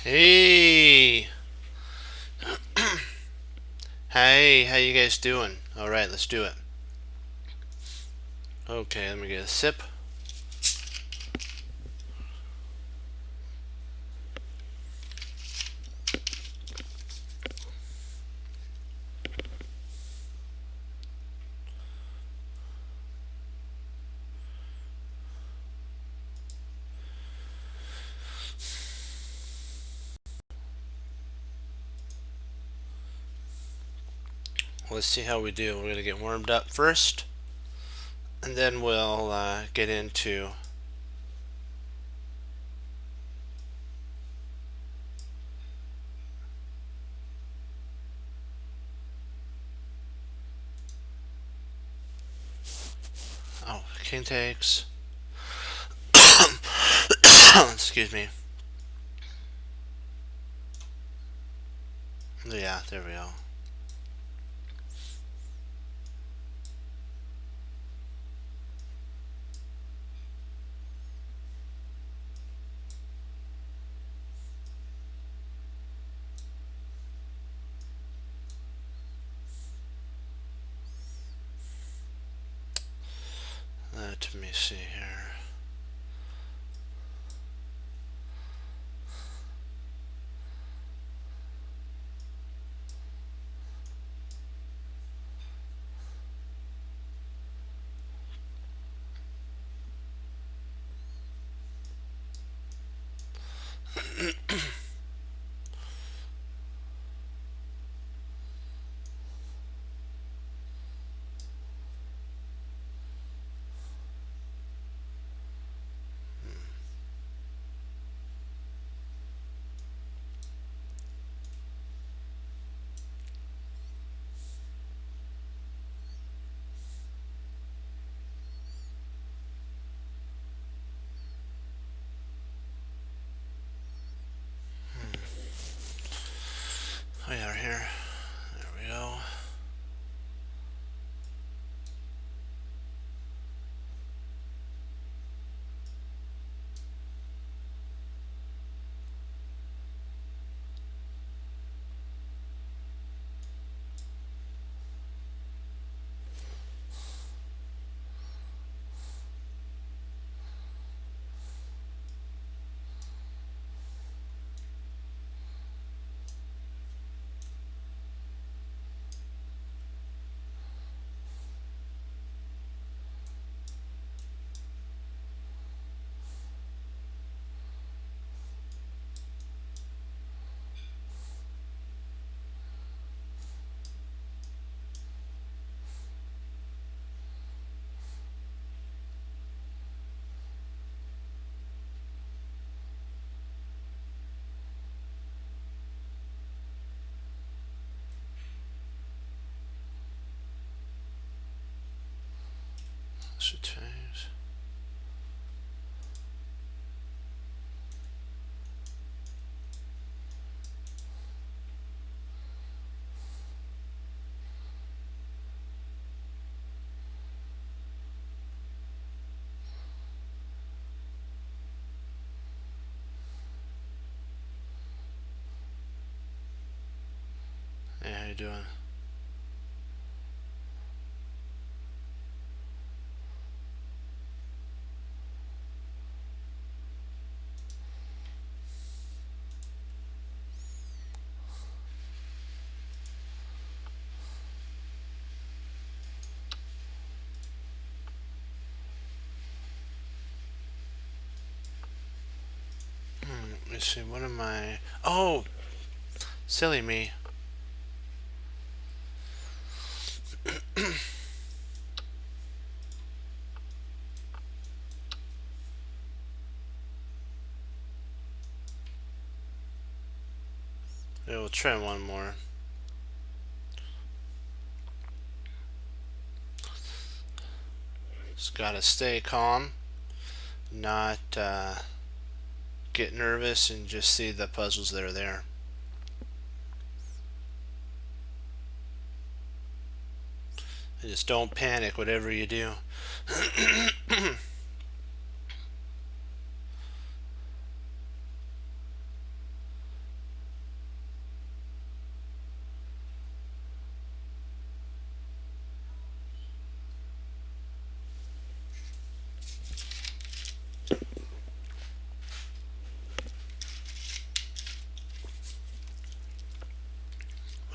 Hey, hey, how you guys doing? All right, let's do it. Okay, let me get a sip. Let's see how we do. We're gonna get warmed up first, and then we'll get into. Oh, king takes. Excuse me. Yeah, there we go. Let me see here. We are here. There we go. Should change. Hey, how you doing? Let me see. What am I? Oh, silly me. Yeah, we'll try one more. Just gotta stay calm, not get nervous, and just see the puzzles that are there. And just don't panic, whatever you do.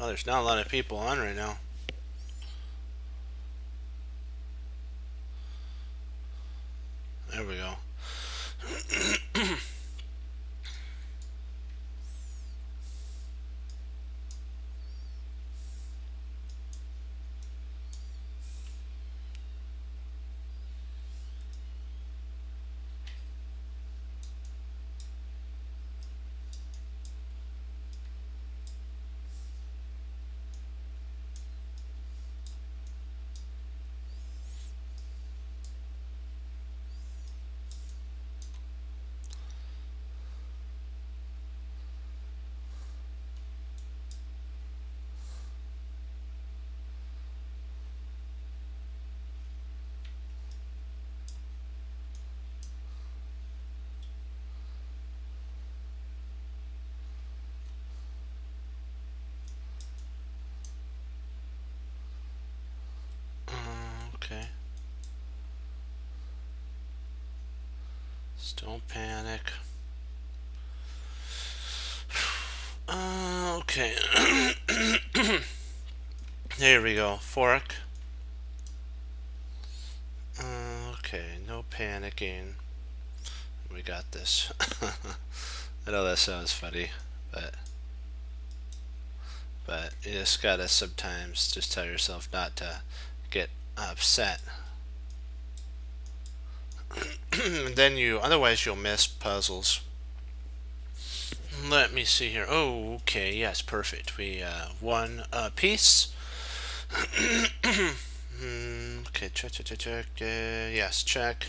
Oh, there's not a lot of people on right now. There we go. Okay. Just don't panic. Okay. There we go. Fork. Okay, no panicking. We got this. I know that sounds funny, but you just gotta sometimes just tell yourself not to get upset. Then otherwise you'll miss puzzles. Let me see here. Oh, okay, yes, perfect. We won a piece. Okay, check. Yes, check.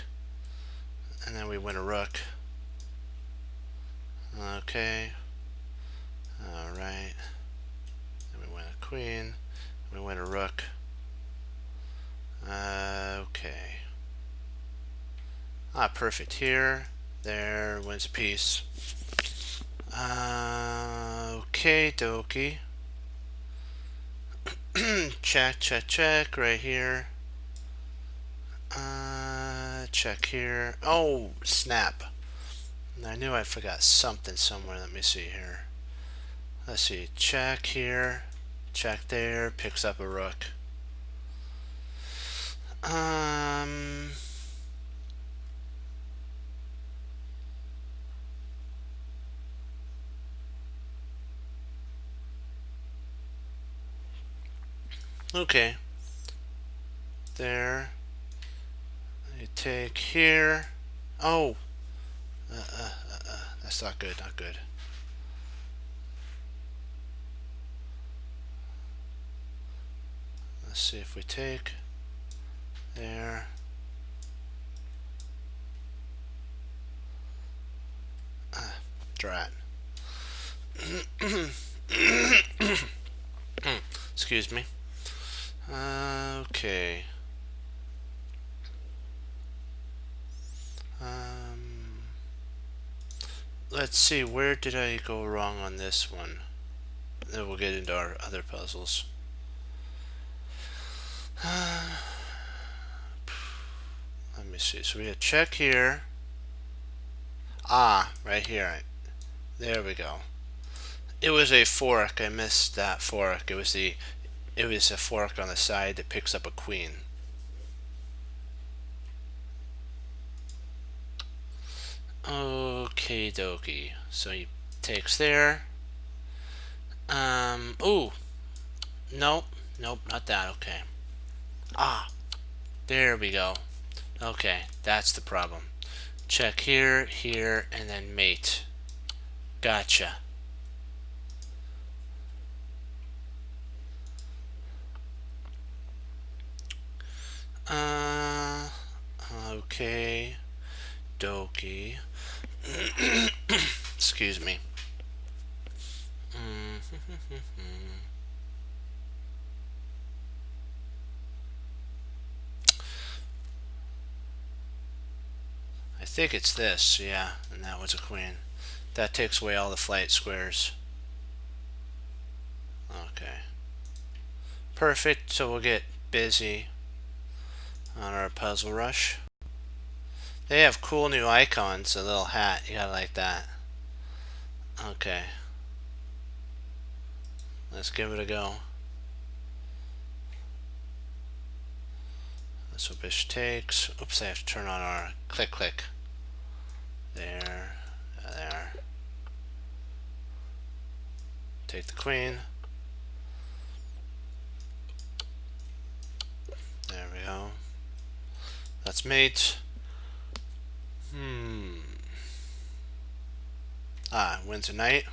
And then we win a rook. Okay. Alright. Then we win a queen. We win a rook. Okay. Perfect here. There, wins a piece. Okay, dokie. Check right here. Check here. Oh, snap. I knew I forgot something somewhere. Let me see here. Let's see. Check here. Check there. Picks up a rook. Okay. There. You take here. Oh. That's not good. Not good. Let's see if we take. There. Drat. Excuse me. Okay. Let's see, where did I go wrong on this one? Then we'll get into our other puzzles. Let me see. So we had check here. Right here. There we go. It was a fork. I missed that fork. It was a fork on the side that picks up a queen. Okay, dokie. So he takes there. Ooh. Nope, not that. Okay. There we go. Okay, that's the problem. Check here, here, and then mate. Gotcha. Okay. Dokie. Excuse me. I think it's this, yeah, and that was a queen. That takes away all the flight squares. Okay. Perfect, so we'll get busy on our puzzle rush. They have cool new icons, a little hat, you gotta like that. Okay. Let's give it a go. That's what bishop takes. Oops, I have to turn on our click. There. There. Take the queen. There we go. That's mate. Wins a knight.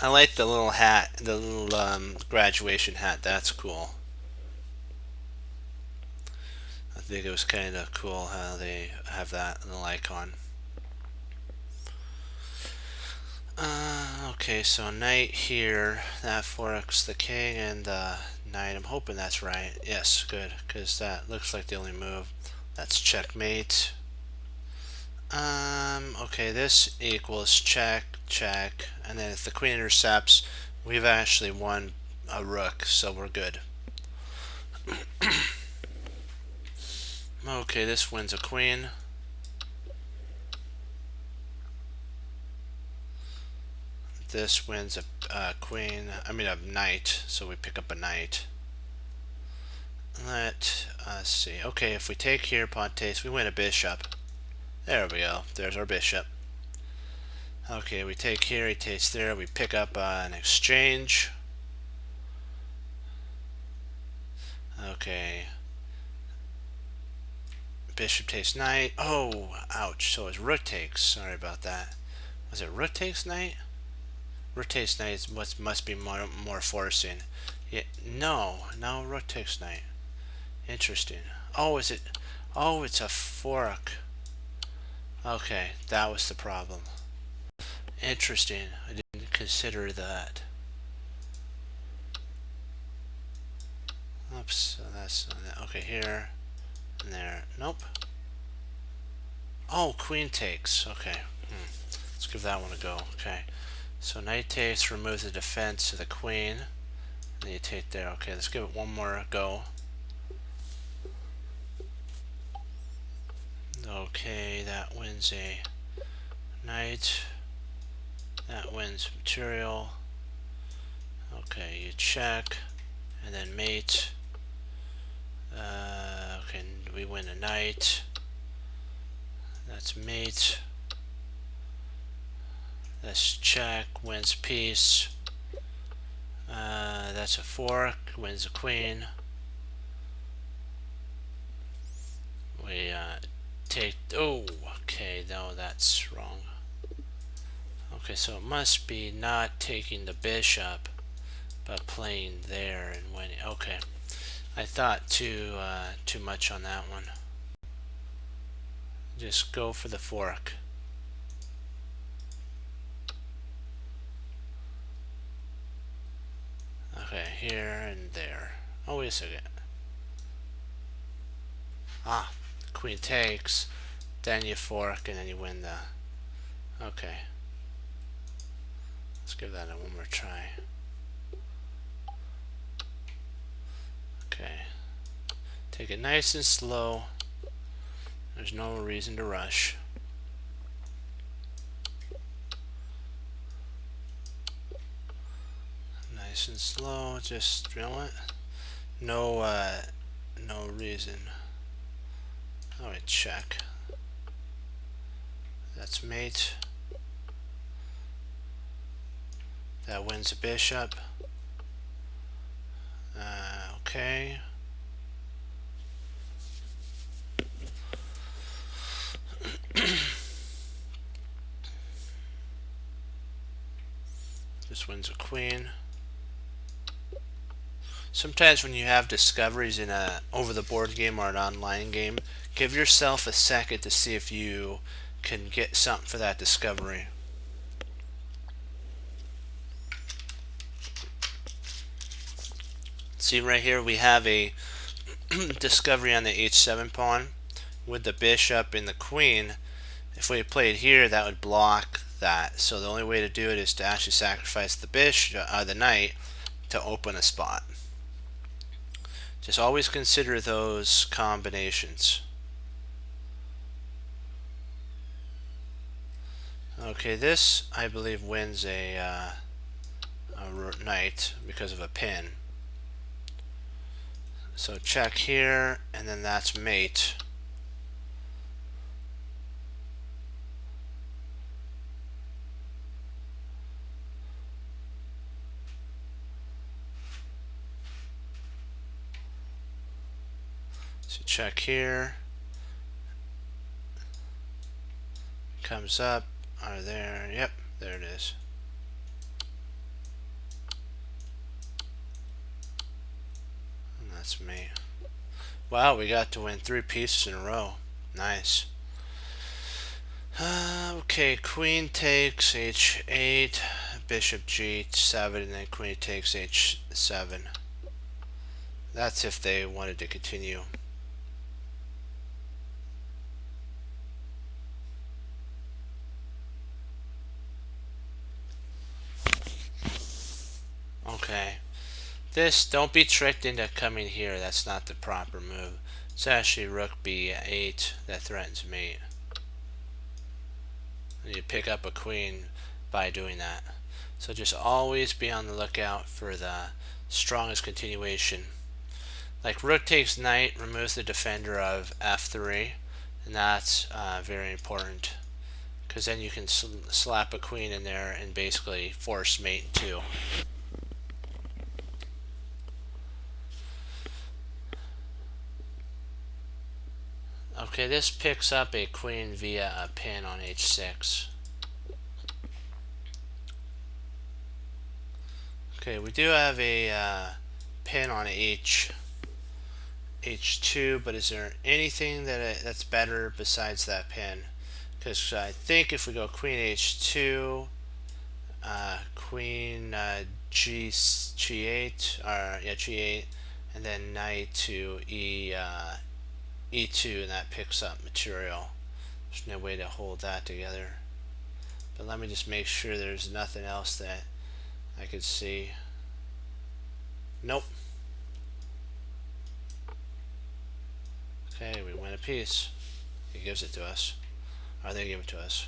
I like the little hat, the little graduation hat. That's cool. I think it was kind of cool how they have that little icon. Okay, so knight here. That forks the king and the knight. I'm hoping that's right. Yes, good, because that looks like the only move. That's checkmate. Okay, this equals check, and then if the queen intercepts, we've actually won a rook, so we're good. Okay, this wins a queen. This wins a queen, a knight, so we pick up a knight. Let's see. Okay, if we take here, pawn takes, we win a bishop. There we go. There's our bishop. Okay, we take here, he takes there, we pick up an exchange. Okay. Bishop takes knight. Oh, ouch. So it's rook takes. Sorry about that. Was it rook takes knight? Rook takes knight is what must be more forcing. Yeah, no, rook takes knight. Interesting. Oh, is it? Oh, it's a fork. Okay, that was the problem. Interesting. I didn't consider that. Oops. So that's okay here and there. Nope. Oh, queen takes. Okay. Let's give that one a go. Okay. So knight takes, removes the defense to the queen. And then you take there. Okay, let's give it one more go. Okay, that wins a knight. That wins material. Okay, you check. And then mate. Okay, we win a knight. That's mate. That's check, wins piece. That's a fork, wins a queen. We take. Oh, okay, no, that's wrong. Okay, so it must be not taking the bishop, but playing there and winning. Okay, I thought too much on that one. Just go for the fork. Okay, here and there. Oh, wait a second. Queen takes, then you fork, and then you win the. Okay. Let's give that one more try. Okay. Take it nice and slow. There's no reason to rush. Nice and slow. Just, you know what? No reason. Alright, check. That's mate. That wins a bishop. Okay. This wins a queen. Sometimes when you have discoveries in a over-the-board game or an online game, give yourself a second to see if you can get something for that discovery. See right here we have a discovery on the h7 pawn. with the bishop and the queen, if we played here, that would block that. So the only way to do it is to actually sacrifice the bishop, the knight, to open a spot. Just always consider those combinations. Okay, this I believe wins a knight because of a pin. So check here, and then that's mate. So check here. Comes up. Are there? Yep, there it is. And that's me. Wow, we got to win 3 pieces in a row. Nice. Okay, queen takes h8, bishop g7, and then queen takes h7. That's if they wanted to continue. Okay. This, don't be tricked into coming here. That's not the proper move. It's actually rook b8 that threatens mate. You pick up a queen by doing that. So just always be on the lookout for the strongest continuation. Like rook takes knight removes the defender of f3, and that's very important, because then you can slap a queen in there and basically force mate too. Okay, this picks up a queen via a pin on h6. Okay, we do have a pin on h2, but is there anything that's better besides that pin? Because I think if we go queen h2, queen g8, or yeah, g8, and then knight to e2, and that picks up material. There's no way to hold that together. But let me just make sure there's nothing else that I could see. Nope. Okay, we win a piece. He gives it to us. Or they give it to us.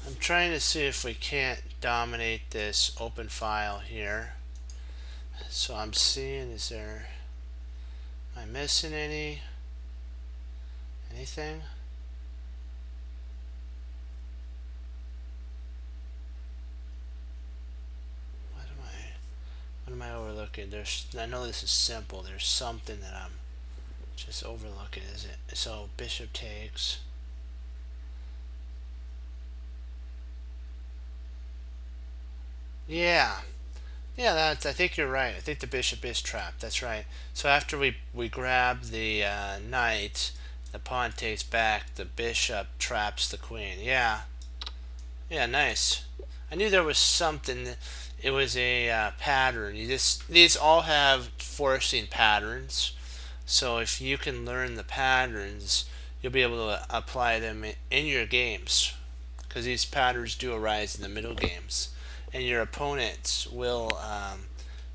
I'm trying to see if we can't dominate this open file here. So I'm seeing, am I missing anything? What am I overlooking? I know this is simple. There's something that I'm just overlooking. Is it? So bishop takes. Yeah. Yeah, I think you're right. I think the bishop is trapped. That's right. So after we grab the knight, the pawn takes back, the bishop traps the queen. Yeah. Yeah, nice. I knew there was something. It was a pattern. These all have forcing patterns. So if you can learn the patterns, you'll be able to apply them in your games, because these patterns do arise in the middle games, and your opponents will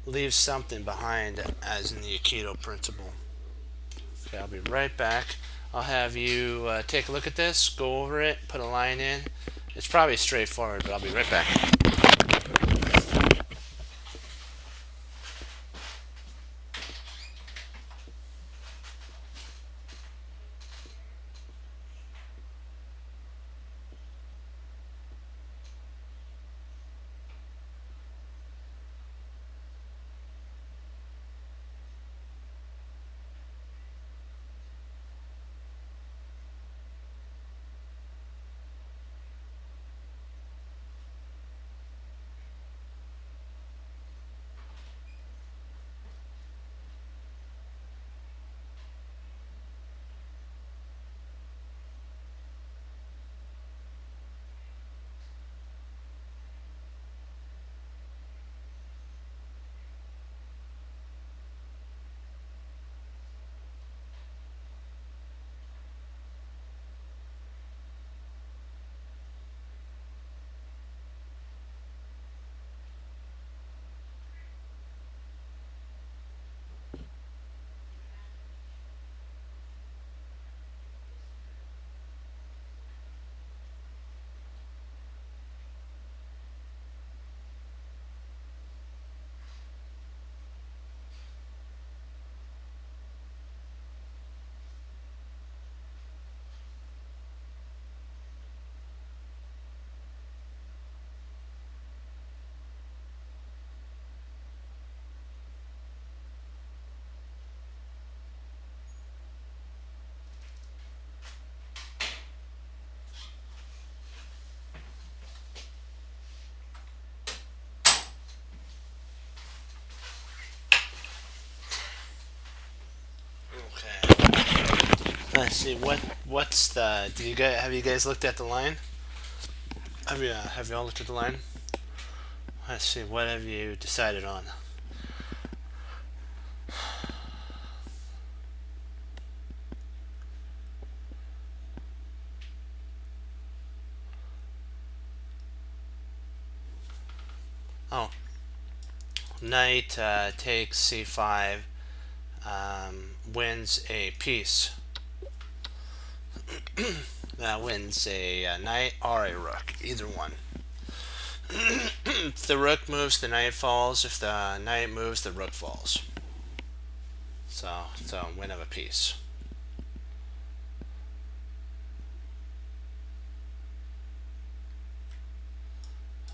leave something behind, as in the Aikido principle. Okay, I'll be right back. I'll have you take a look at this, go over it, put a line in. It's probably straightforward, but I'll be right back. See what's the? Do you guys have you guys looked at the line? Have you all looked at the line? Let's see. What have you decided on? Oh, knight takes c5, wins a piece. That wins a knight or a rook, either one. If the rook moves, the knight falls. If the knight moves, the rook falls. So win of a piece.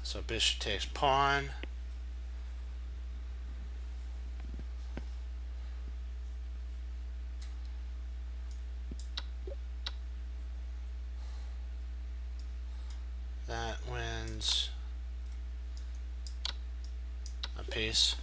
So bishop takes pawn. That wins a piece.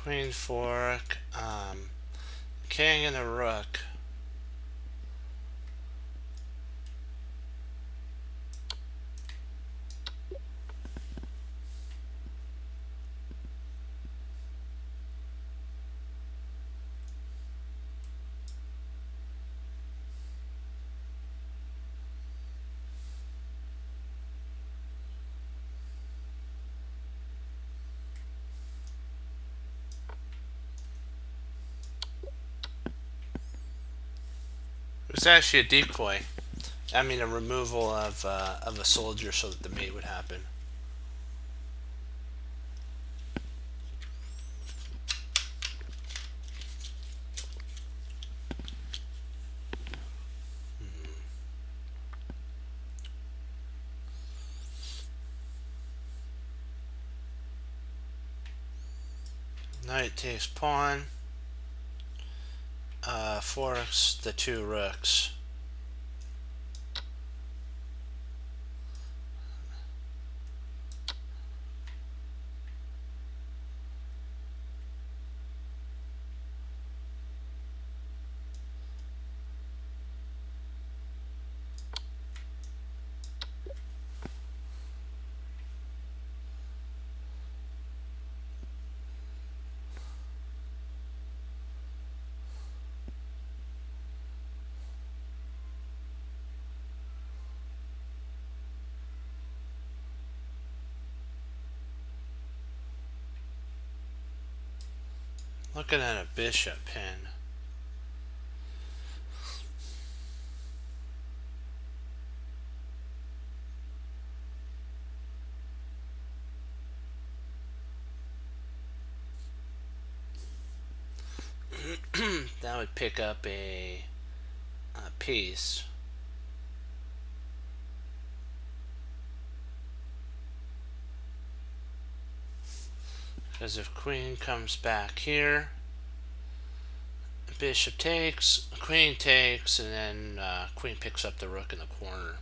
Queen fork, king and a rook. It was actually a decoy. I mean, a removal of a soldier so that the mate would happen. Knight takes pawn. Forks the two rooks. Looking at a bishop pin. That would pick up a piece. Because if queen comes back here, bishop takes, queen takes, and then queen picks up the rook in the corner.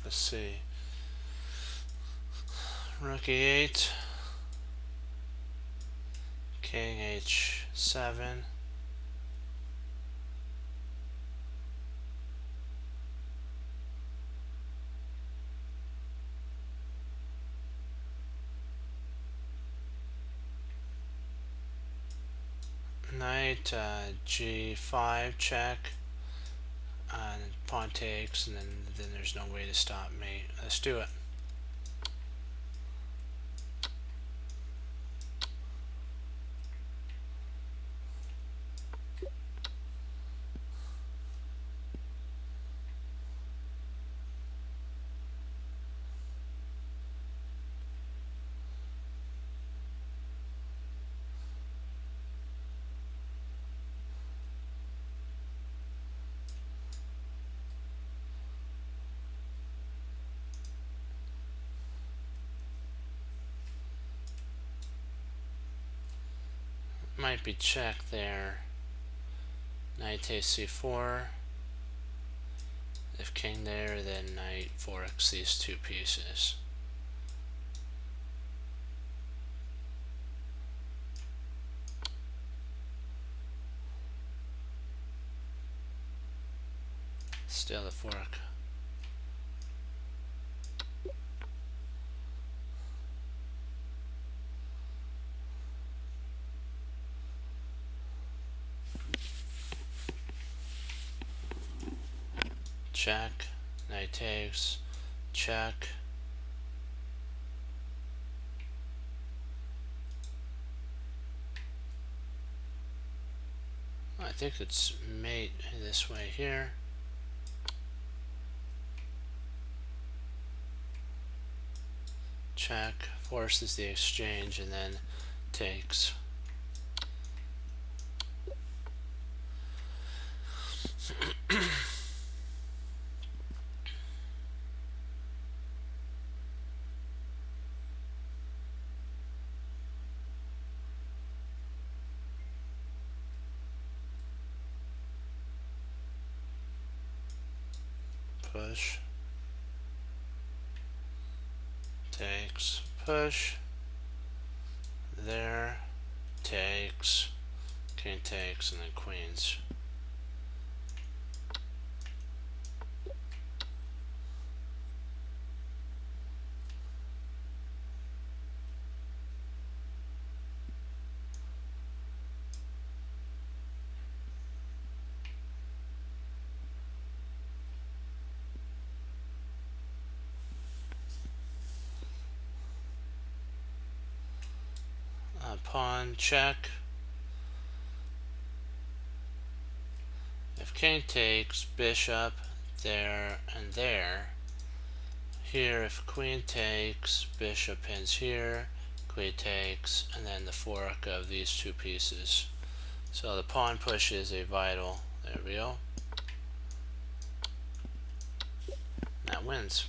Let's see. Rook e8. King h7. Knight g5 check. And pawn takes, and then there's no way to stop me. Let's do it. Might be check there. Knight takes c4. If king there, then knight forks these two pieces. Still the fork. Check. Knight takes. Check. I think it's mate this way here. Check. Forces the exchange and then takes. Push. Takes. Push. There. Takes. King takes, and then queens. Pawn check. If king takes, bishop there and there. Here, if queen takes, bishop pins here, queen takes, and then the fork of these two pieces. So the pawn push is a vital. There we go. That wins.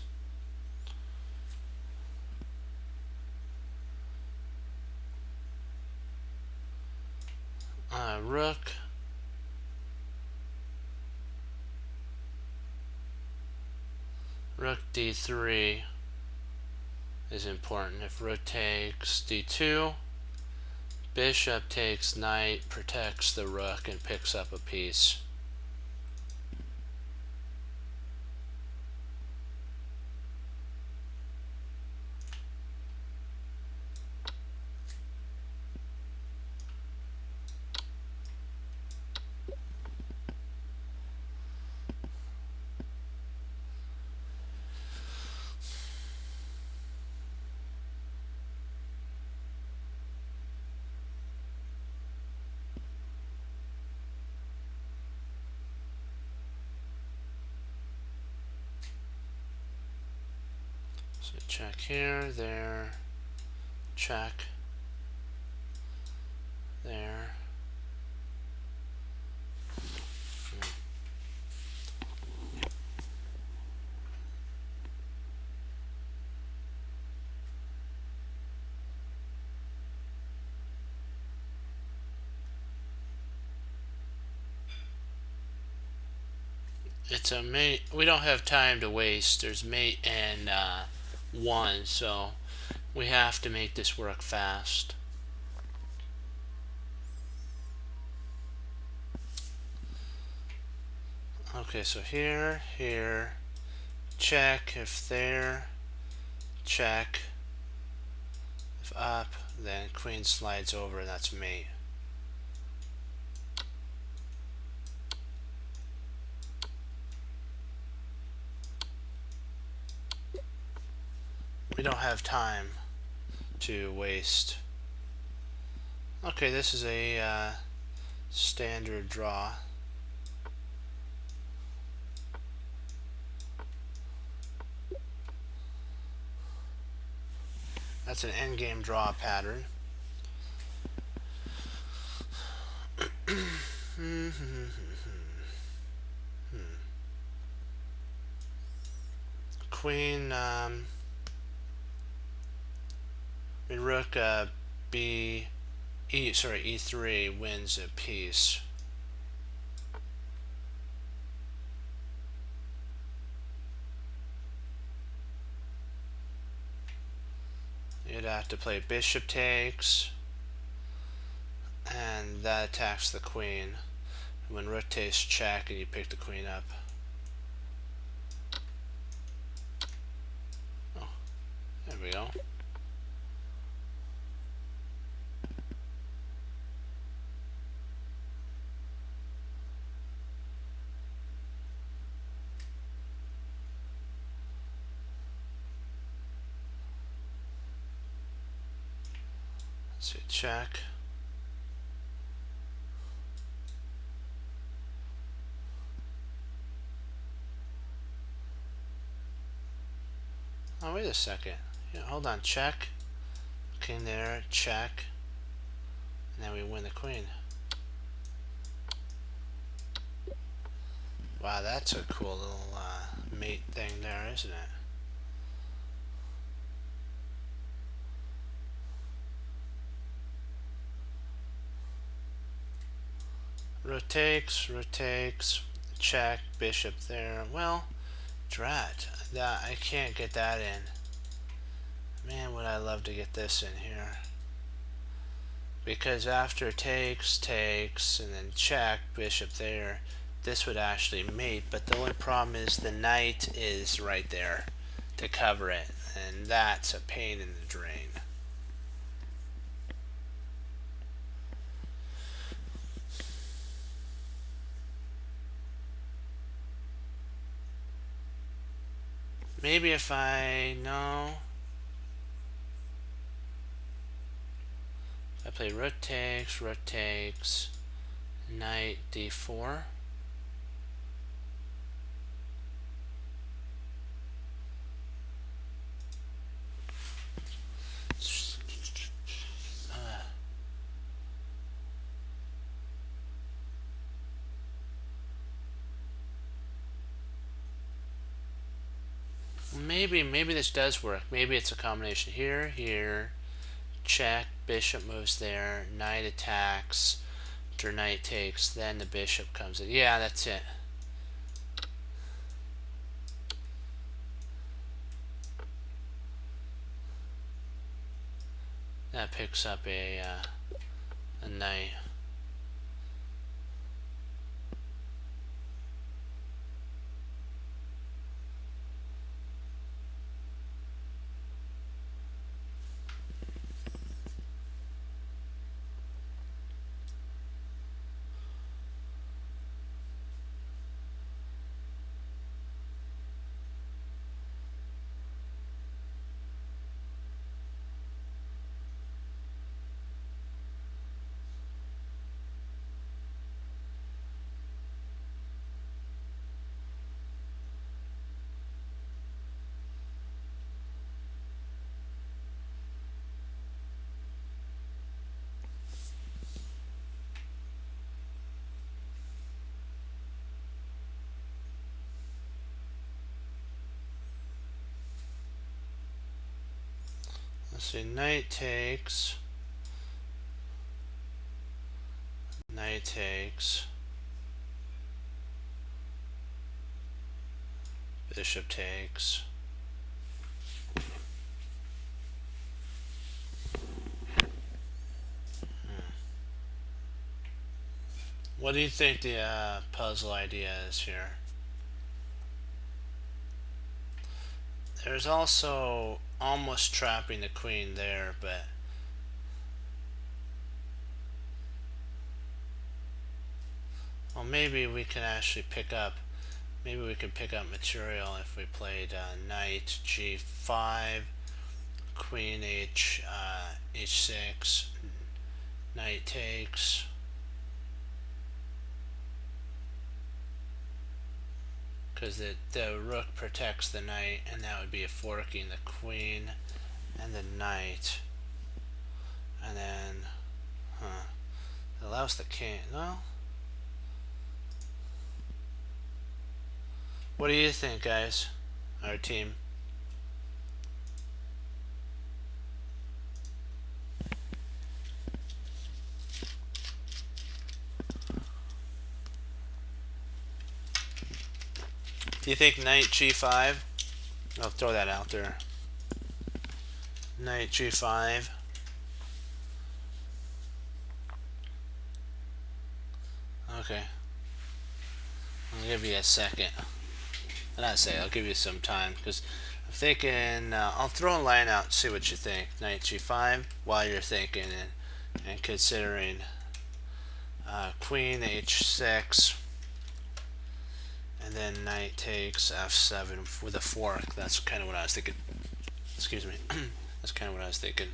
Rook. Rook d3 is important. If rook takes d2, bishop takes knight, protects the rook, and picks up a piece. So check here, there, check, there. It's a mate. We don't have time to waste. There's mate and one, so we have to make this work fast. Okay, so here, check if there, check if up, then queen slides over, and that's mate. We don't have time to waste. Okay, this is a standard draw. That's an endgame draw pattern. Queen, rook e3 wins a piece. You'd have to play bishop takes, and that attacks the queen. When rook takes, check, and you pick the queen up. Oh, there we go. Let's see, check. Oh, wait a second. Yeah, hold on, check. King there, check. And then we win the queen. Wow, that's a cool little mate thing there, isn't it? Rook takes, check, bishop there. Well, drat. I can't get that in. Man, would I love to get this in here. Because after takes, and then check, bishop there, this would actually mate, but the only problem is the knight is right there to cover it, and that's a pain in the drain. Maybe if I play rook takes, knight d4. Maybe this does work. Maybe it's a combination here, check, bishop moves there, knight attacks, after knight takes, then the bishop comes in. Yeah, that's it. That picks up a knight. Let's see, knight takes, Bishop takes. What do you think the puzzle idea is here? There's also almost trapping the queen there, but well, maybe we can actually pick up. Maybe we could pick up material if we played knight g5, queen h6, knight takes. Because the rook protects the knight, and that would be a forking the queen and the knight. And then, it allows the king. No? What do you think, guys? Our team. Do you think knight g5? I'll throw that out there. Knight g5. Okay. I'll give you a second. Not a second, I'll give you some time, because I'm thinking, I'll throw a line out and see what you think. Knight g5 while you're thinking and considering queen h6. And then knight takes f7 with a fork. That's kind of what I was thinking. Excuse me. That's kind of what I was thinking.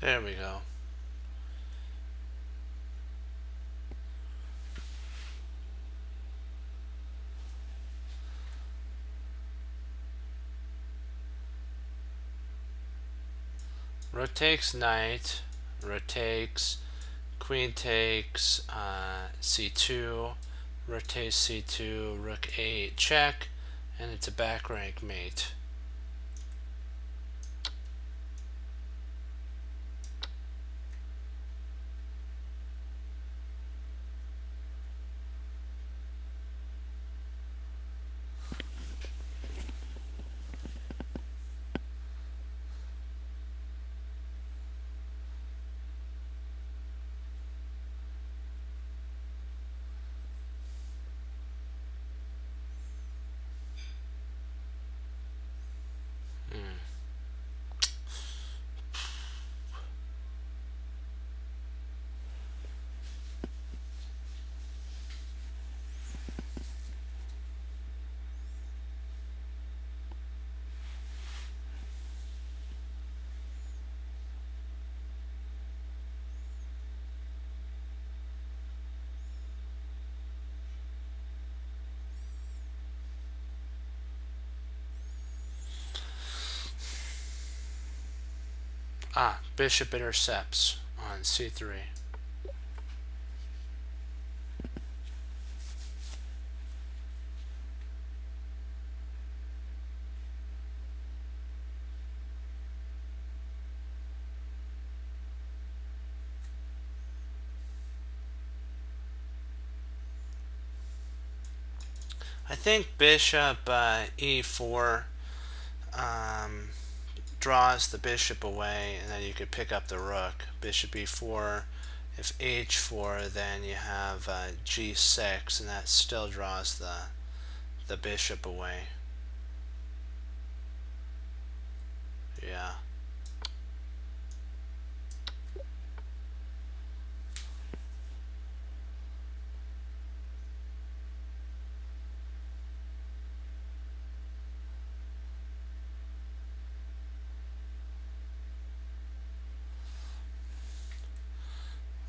There we go. Rook takes knight, rook takes, queen takes c2, rook takes c2, rook 8, check, and it's a back rank mate. Bishop intercepts on c3. I think bishop e4 draws the bishop away, and then you could pick up the rook. Bishop e4 If h4, then you have g6, and that still draws the bishop away. Yeah.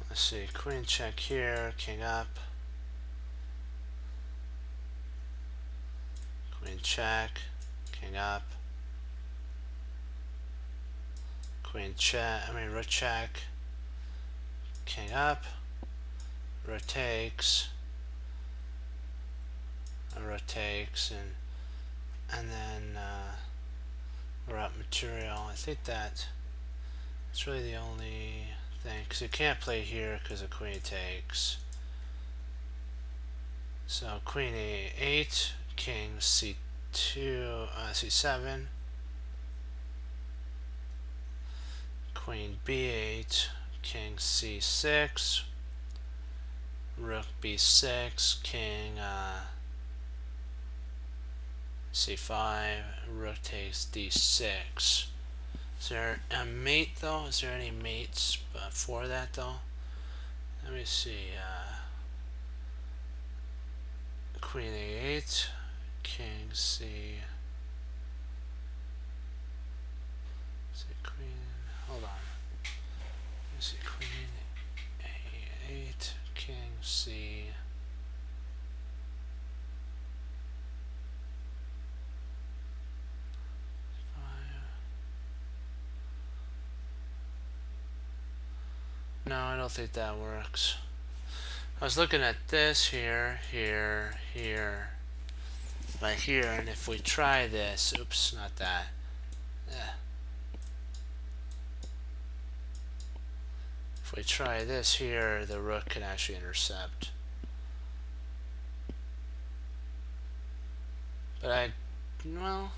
Let's see, queen check here, king up. Queen check, king up. Queen check, rook check, king up. Rook takes. Rook takes, and then we're out material. I think that's really the only thing, because you can't play here because of queen takes. So queen a8, king c2, c7, queen b8, king c6, rook b6, king c5, rook takes d6. Is there a mate though? Is there any mates for that though? Let me see. Queen a8, king c. Queen. Hold on. Let me see. Queen a8, king c. No, I don't think that works. I was looking at this here, right here, and if we try this, oops, not that. If we try this here, the rook can actually intercept. But well,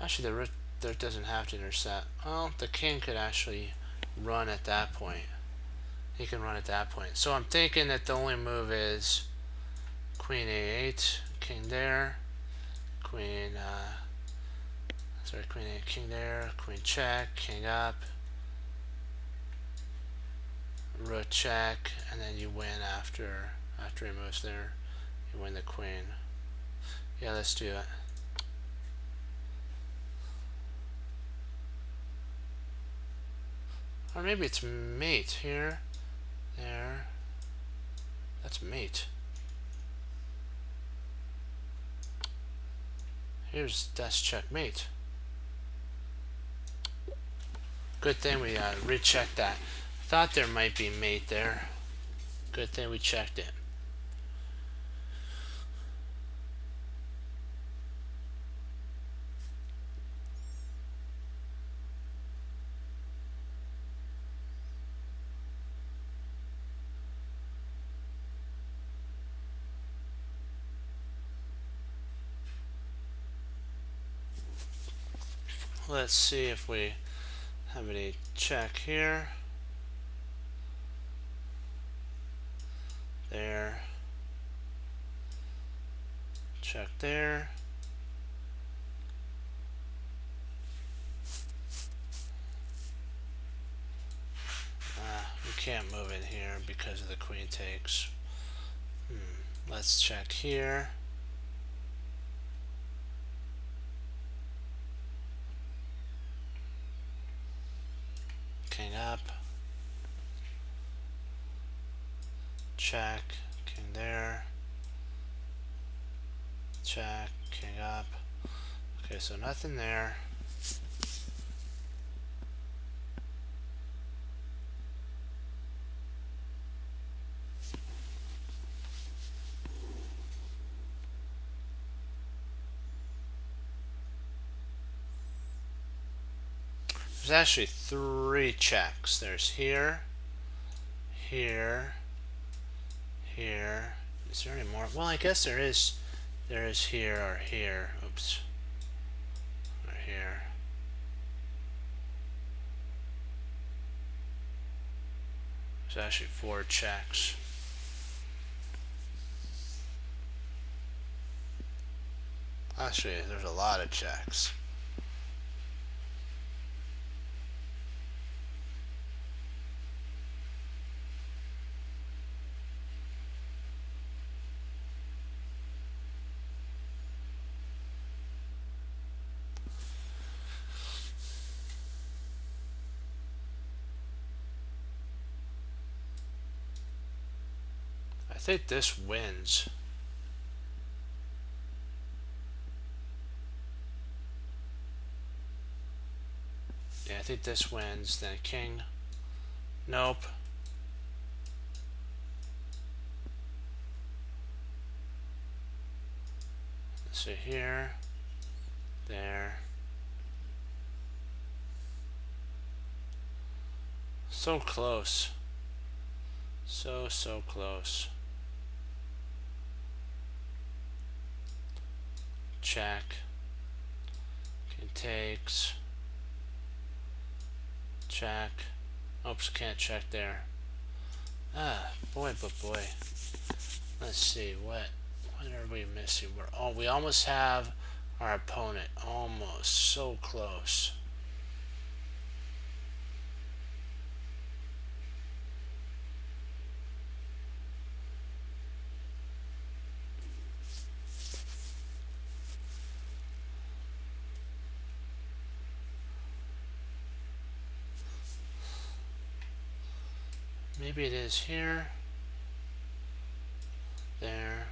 actually the rook there doesn't have to intercept. Well, the king could actually run at that point. He can run at that point. So I'm thinking that the only move is queen a8, king there, queen, queen a8, king there, queen check, king up, rook check, and then you win after he moves there. You win the queen. Yeah, let's do it. Or maybe it's mate here. There. That's mate. That's checkmate. Good thing we rechecked that. Thought there might be mate there. Good thing we checked it. Let's see if we have any check here. There. Check there. We can't move in here because of the queen takes. Let's check here. King up. Check. King there. Check. King up. Okay, so nothing there. There's actually 3 checks. There's here, here, here. Is there any more? Well, I guess there is. There is here or here. Oops. Or here. There's actually 4 checks. Actually, there's a lot of checks. I think this wins. Yeah, I think this wins. Then king. Nope. Let's see here. There. So close. So close. Check. King takes. Check. Oops, can't check there. Ah, boy, but boy. Let's see, what are we missing? We almost have our opponent. Almost. So close. Maybe it is here. There.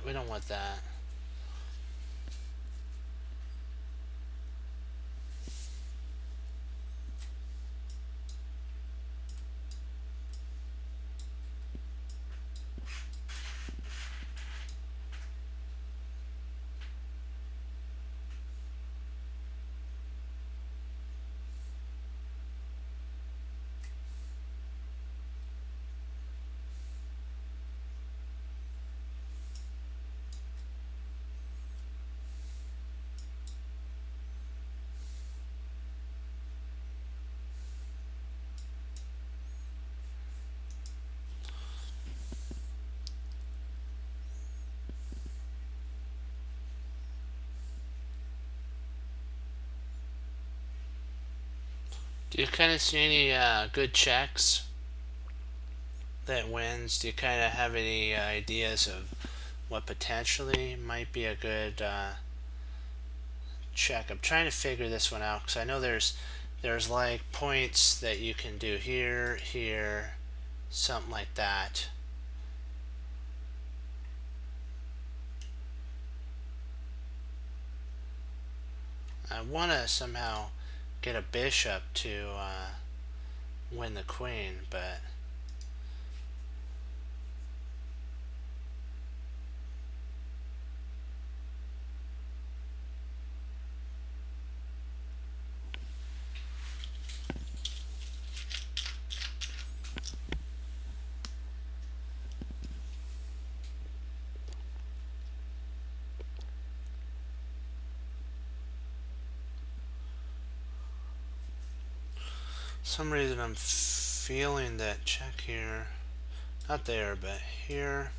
We don't want that. Do you kind of see any good checks that wins? Do you kind of have any ideas of what potentially might be a good check? I'm trying to figure this one out because I know there's like points that you can do here, here, something like that. I want to somehow get a bishop to win the queen, but some reason I'm feeling that check here, not there, but here.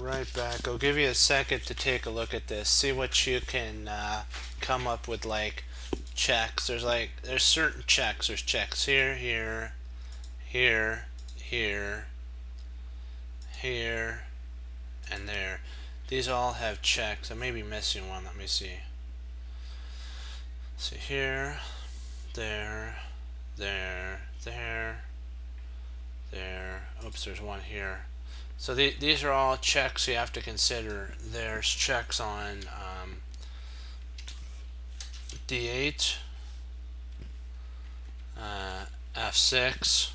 right back. I'll give you a second to take a look at this. See what you can come up with, like checks. There's certain checks. There's checks here, here, here, here, here, and there. These all have checks. I may be missing one. Let me see. See here, there, there, there, there. Oops, there's one here. So these are all checks you have to consider. There's checks on D8, F6,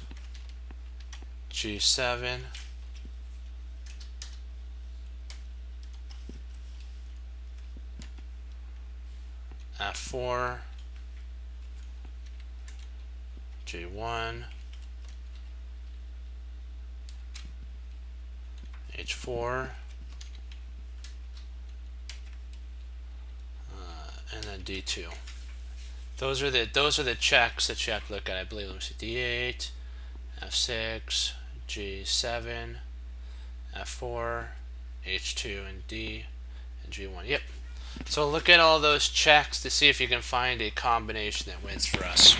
G7, F4, G1, H4, and then D2. Those are the checks that you have to look at. I believe. Let me see. D8, F6, G7, F4, H2, and D, and G1. Yep. So look at all those checks to see if you can find a combination that wins for us.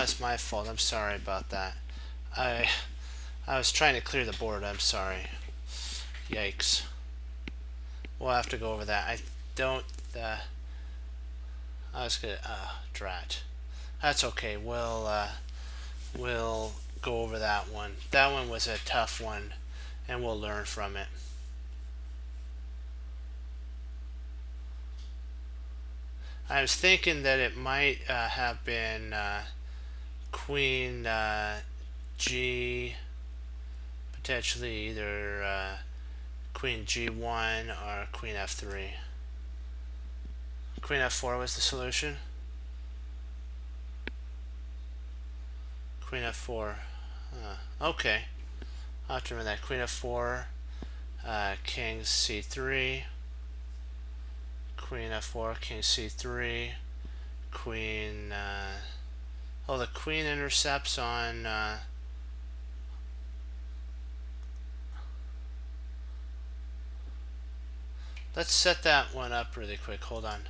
was my fault. I'm sorry about that. I was trying to clear the board. I'm sorry. Yikes. We'll have to go over that. I don't. I was gonna. Drat. That's okay. We'll go over that one. That one was a tough one, and we'll learn from it. I was thinking that it might have been Queen G, potentially either Queen G1 or Queen F3. Queen F4 was the solution. Queen F4. Okay. I'll have to remember that. Queen F4, King C3, Queen F4, King C3, Queen. Oh, the Queen intercepts on. Let's set that one up really quick. Hold on.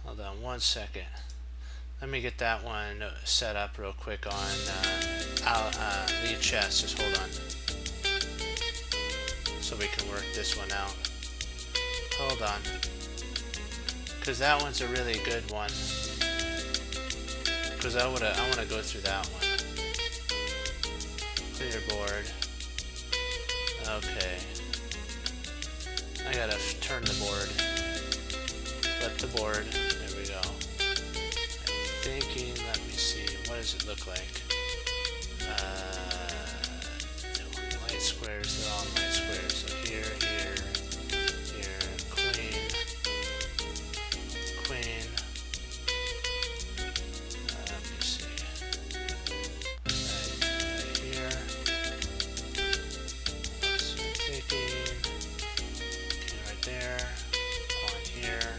Hold on 1 second. Let me get that one set up real quick on lead chess. Just hold on. So we can work this one out. Hold on. Because that one's a really good one. Because I want to go through that one. Clear board. Okay. I gotta turn the board. Flip the board. There we go. I'm thinking, let me see, what does it look like? Light squares, they're all light squares. So here, queen, queen. Let me see. Right here. So taking. Right there, pawn here.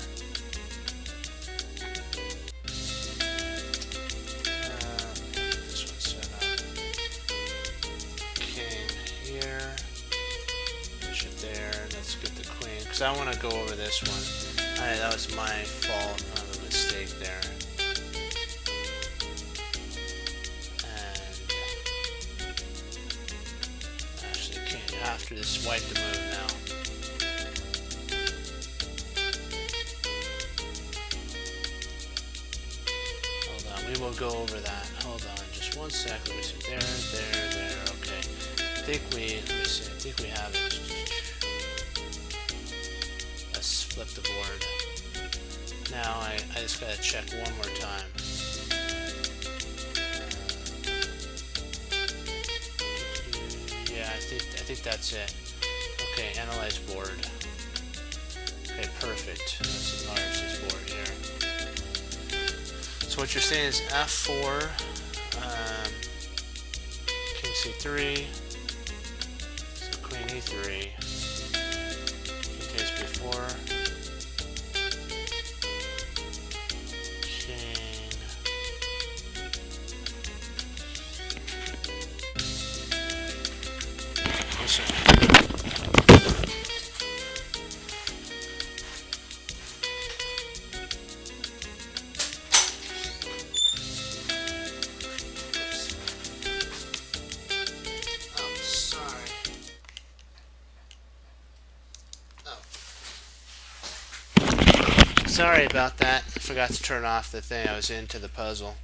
This one's set up. King here. Push it there. Let's get the queen, because I want to go over this one. That was my fault, a mistake there. And actually, can't have to just wipe the move now. We will go over that. Hold on, just 1 second. Let me see. There. Okay. Let me see. I think we have it. Let's flip the board. Now I just gotta check one more time. Yeah, I think that's it. Okay, analyze board. Okay, perfect. Let's enlarge this board here. So what you're saying is F4, King C3, so Queen E3, King takes B4, King, Sorry about that. I forgot to turn off the thing. I was into the puzzle.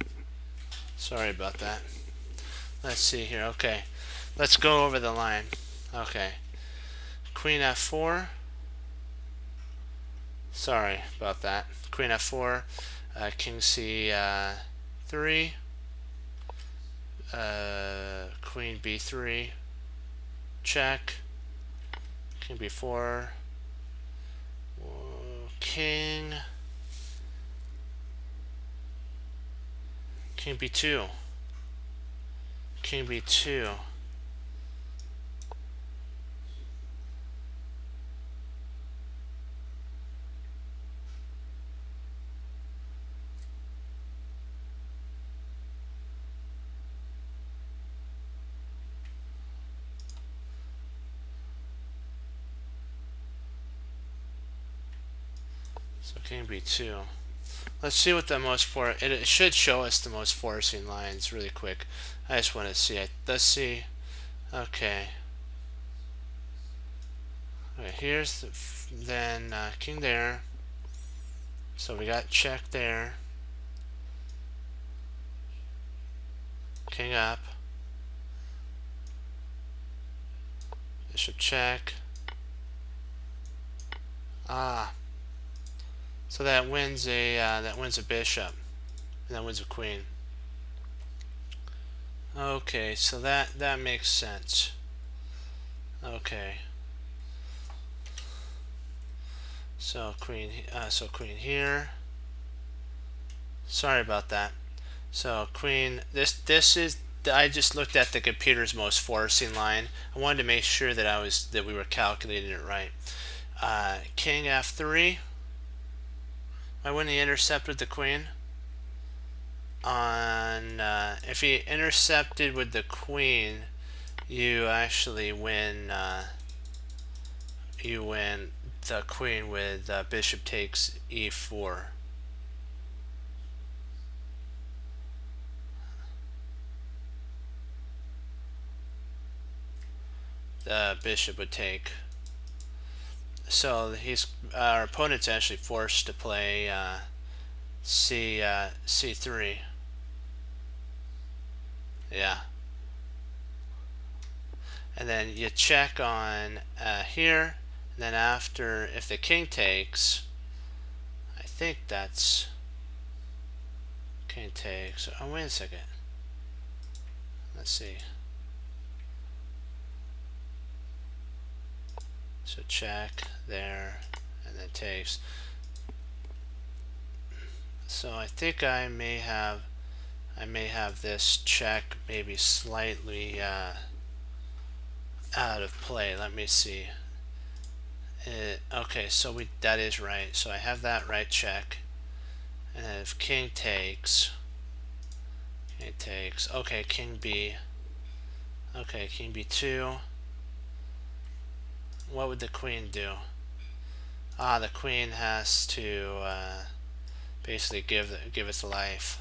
Sorry about that. Let's see here. Okay. Let's go over the line. Okay. Queen F4. Sorry about that. Queen F4. King C3. Queen B3. Check. King B4. King B2. King B2. So King B2. Let's see what the most it should show us the most forcing lines really quick. I just want to see it. Let's see. Okay. Okay, here's then king there. So we got check there. King up. Bishop check. Ah. So that wins a bishop. And that wins a queen. Okay, so that makes sense. Okay. So queen here. Sorry about that. So queen, this is, I just looked at the computer's most forcing line. I wanted to make sure that we were calculating it right. King f3. Why wouldn't he intercept with the queen? If he intercepted with the queen, you actually win. You win the queen with bishop takes e4. The bishop would take. So our opponent's actually forced to play c3. Yeah. And then you check on here. And then after, if the king takes, I think that's king takes. Oh, wait a second. Let's see. So check there, and then takes. So I think I may have this check maybe slightly out of play. Let me see. Okay, so that is right. So I have that right check, and then if king takes, okay, king b. Okay, king b2. What would the queen do? The queen has to basically give its life.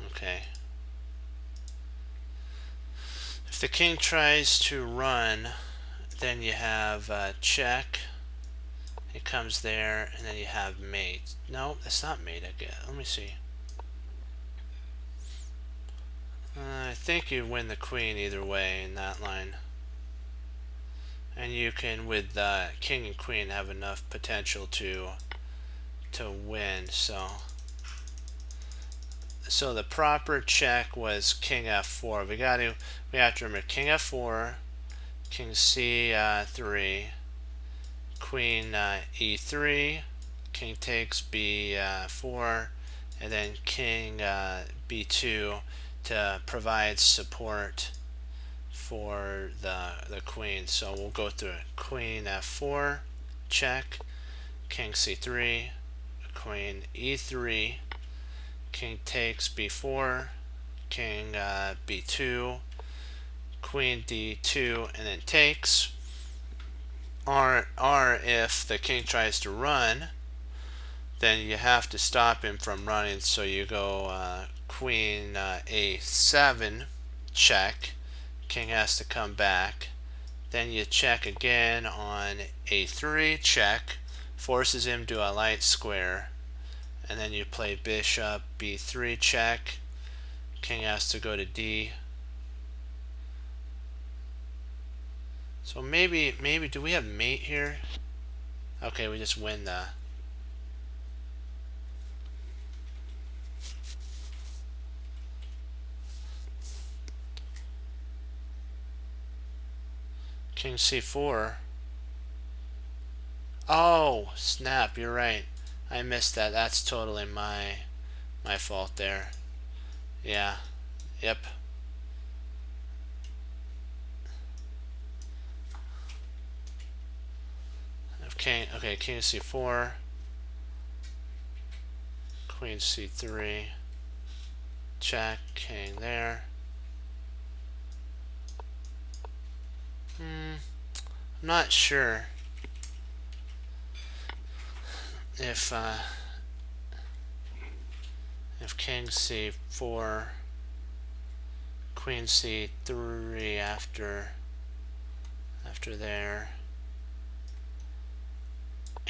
Okay. If the king tries to run, then you have check. It comes there, and then you have mate. No, that's not mate. Let me see. I think you win the queen either way in that line. And you can, with king and queen, have enough potential to win. So the proper check was king f4. We have to remember king f4, king c3, queen e3, king takes b4, and then king b2 to provide support for the queen. So we'll go through it. Queen f4, check, king c3, queen e3, king takes b4, king b2, queen d2, and then takes. Or if the king tries to run, then you have to stop him from running. So you go queen a7, check. King has to come back. Then you check again on a3, check. Forces him to a light square. And then you play bishop b3, check. King has to go to d. So maybe do we have mate here? Okay, we just win the. King c4. Oh, snap, you're right. I missed that. That's totally my fault there. Yeah. Yep. Okay, king c4. Queen c3. Check, king there. I'm not sure if king c4, queen c3 after there.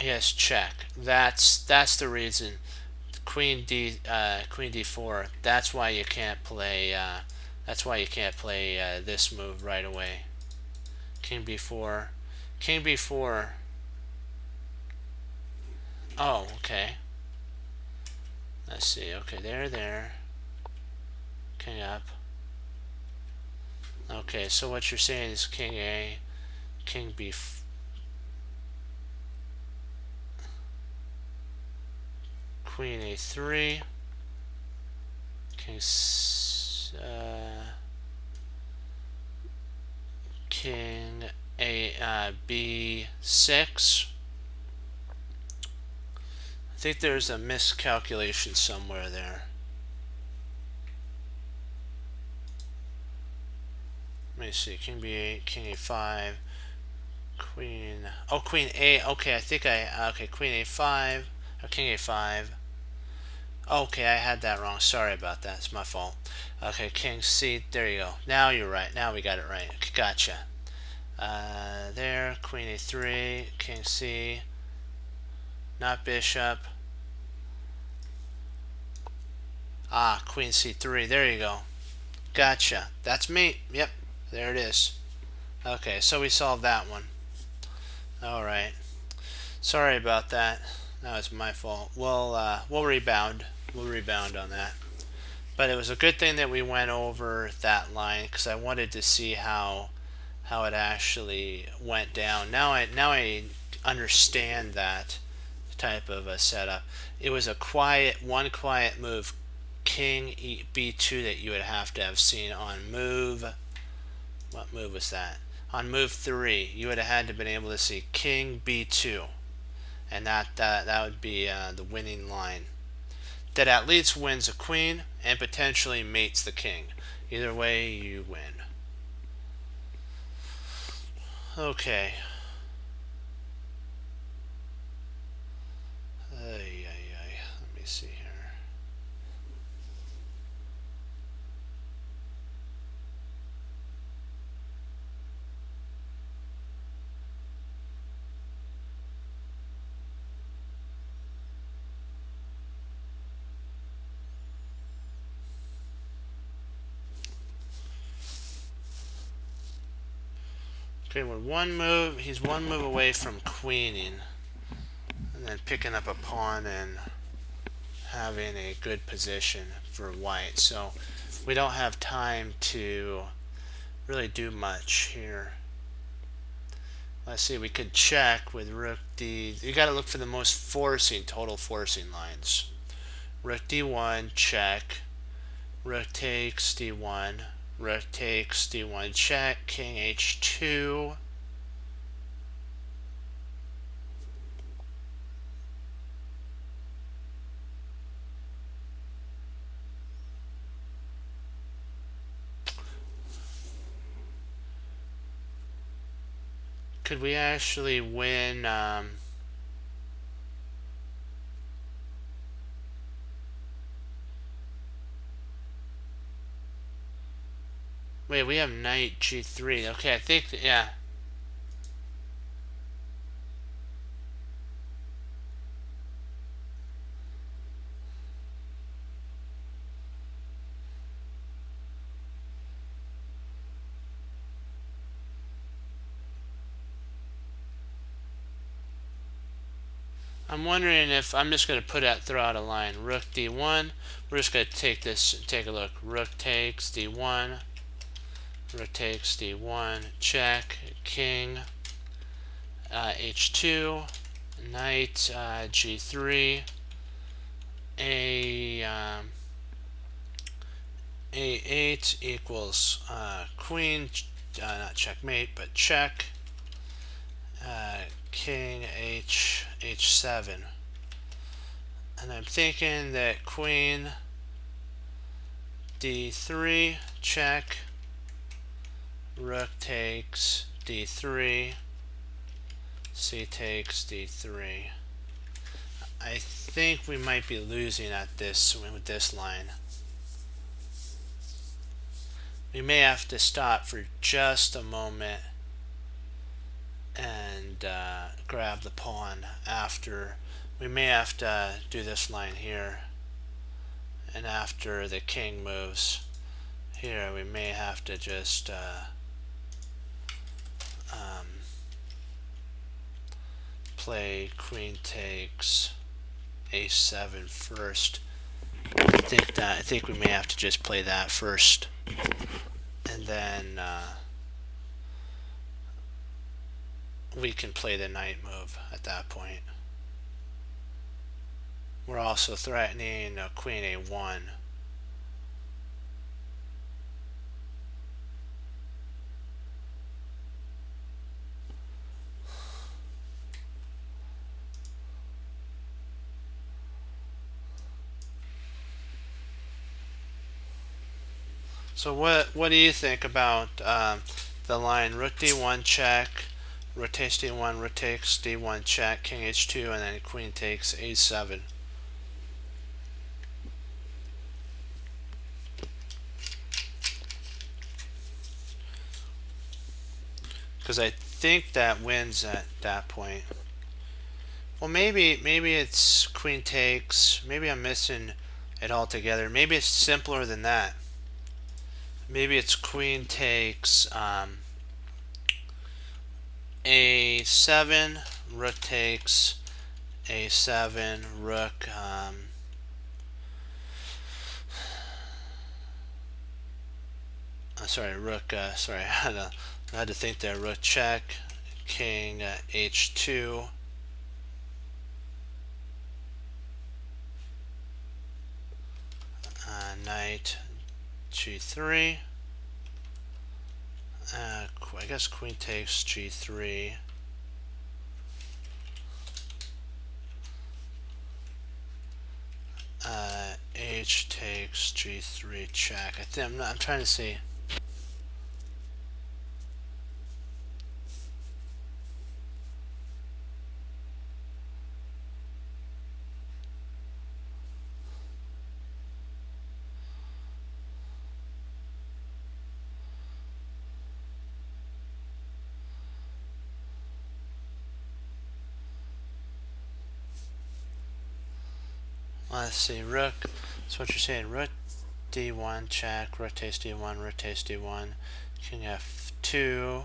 Yes, check. That's the reason. Queen d4. That's why you can't play. That's why you can't play this move right away. King b4. King b4. Oh, okay. Let's see. Okay, there. King up. Okay, so what you're saying is king a, king b. Queen a3. King king a b6. I think there's a miscalculation somewhere there. Let me see. King b8, king a5, queen. Oh, queen a. Okay, I think okay, queen a5 or king a5. Okay, I had that wrong. Sorry about that. It's my fault. Okay, king c. There you go. Now you're right. Now we got it right. Gotcha. There, queen a3, king c. Not bishop. Ah, queen c3. There you go. Gotcha. That's me. Yep. There it is. Okay, so we solved that one. Alright. Sorry about that. That was my fault. We'll rebound. We'll rebound on that. But it was a good thing that we went over that line because I wanted to see how it actually went down. Now I understand that type of a setup. It was a one quiet move, king b2, that you would have to have seen on move. What move was that? On move 3, you would have had to been able to see king b2, and that would be the winning line. That at least wins a queen and potentially mates the king. Either way, you win. Okay. Let me see here. Okay, he's one move away from queening, and then picking up a pawn and having a good position for white. So we don't have time to really do much here. Let's see, we could check with rook d. You got to look for the most total forcing lines. Rook d1, check. Rook takes d1. Rook takes d1, check. King h2. Could we actually win? Wait, we have knight g3. Okay, I think, yeah. I'm wondering if I'm just going to throw out a line. Rook d1. We're just going to take a look. Rook takes d1. Rook takes d1. Check. King h2. Knight g3. A8 equals queen. Not checkmate, but check. King h7, and I'm thinking that queen d3, check. Rook takes d3. C takes d3. I think we might be losing at this with this line. We may have to stop for just a moment and grab the pawn after. We may have to do this line here, and after the king moves here, we may have to just play queen takes a7 first. I think we may have to just play that first, and then we can play the knight move at that point. We're also threatening queen a1. So what do you think about the line rook d1 check, rook takes d1, rook takes d1 check, king h2, and then queen takes a7? Because I think that wins at that point. Well, maybe it's queen takes. Maybe I'm missing it altogether. Maybe it's simpler than that. Maybe it's queen takes a7, rook takes a7, rook rook sorry, I had to think there. Rook check, king h2, knight g3, I guess queen takes g3, h takes g3 check. I think I'm trying to see. Let's see, rook. So what you're saying, rook d1 check, rook takes d1, rook takes d1, king f2,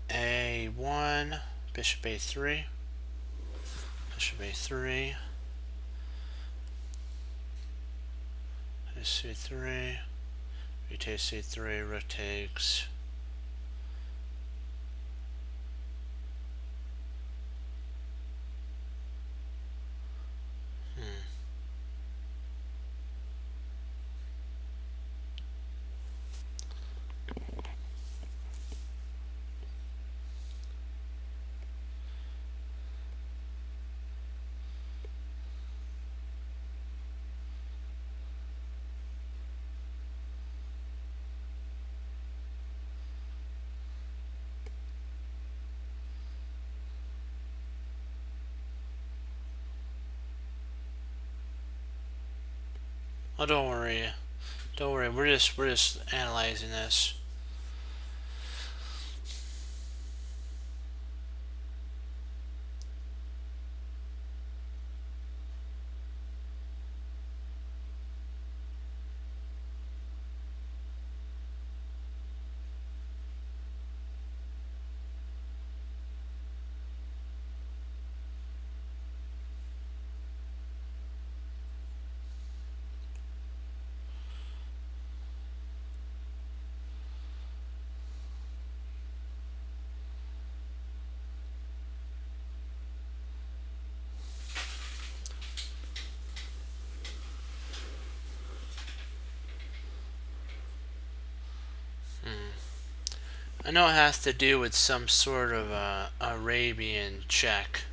a1, bishop a3, bishop a3, c3, we take c3, rook takes. Oh, don't worry. Don't worry. We're just analyzing this. I know it has to do with some sort of Arabian check.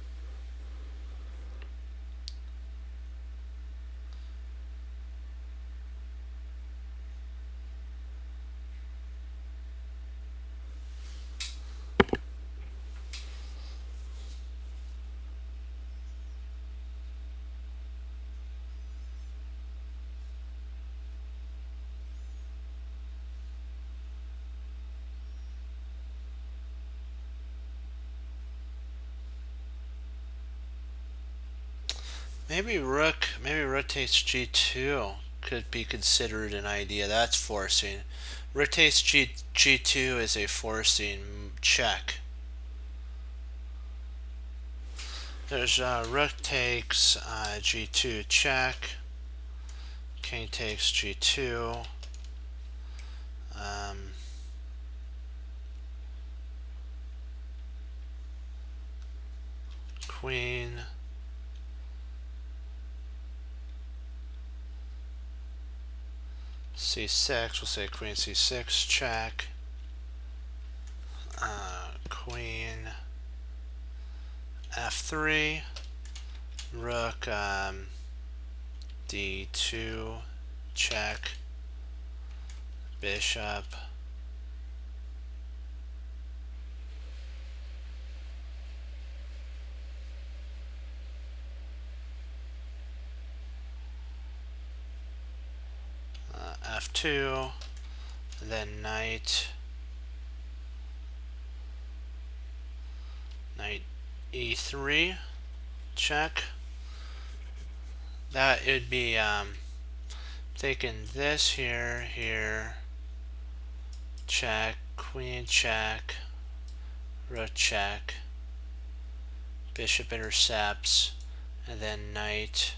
maybe rook takes g2 could be considered an idea. That's forcing. Rook takes g2 is a forcing check. There's rook takes g2 check. King takes g2. Queen. c6. We'll say queen c6 check. Queen f3. Rook d2 check. Bishop. F2, then knight e3 check. That would be taking this here, check, queen check, rook check, bishop intercepts, and then knight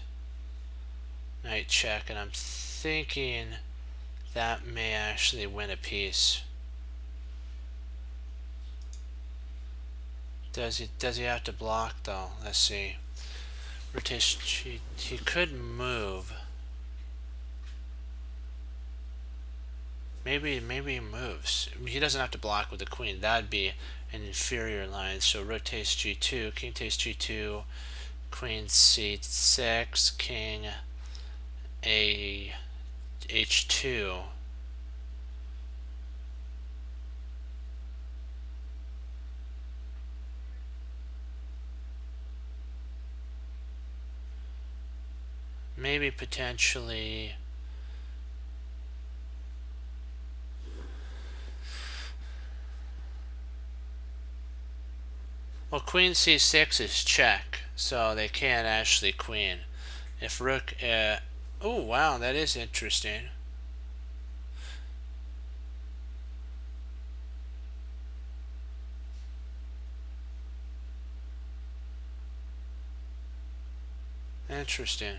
check, and I'm thinking that may actually win a piece. Does he have to block though? Let's see. Rotation. He could move. Maybe he moves. He doesn't have to block with the queen. That'd be an inferior line. So rook takes g2, king takes g2, queen c6, king a h2. Maybe potentially well, queen c6 is check, so they can't actually queen. If rook oh wow, that is interesting. Interesting.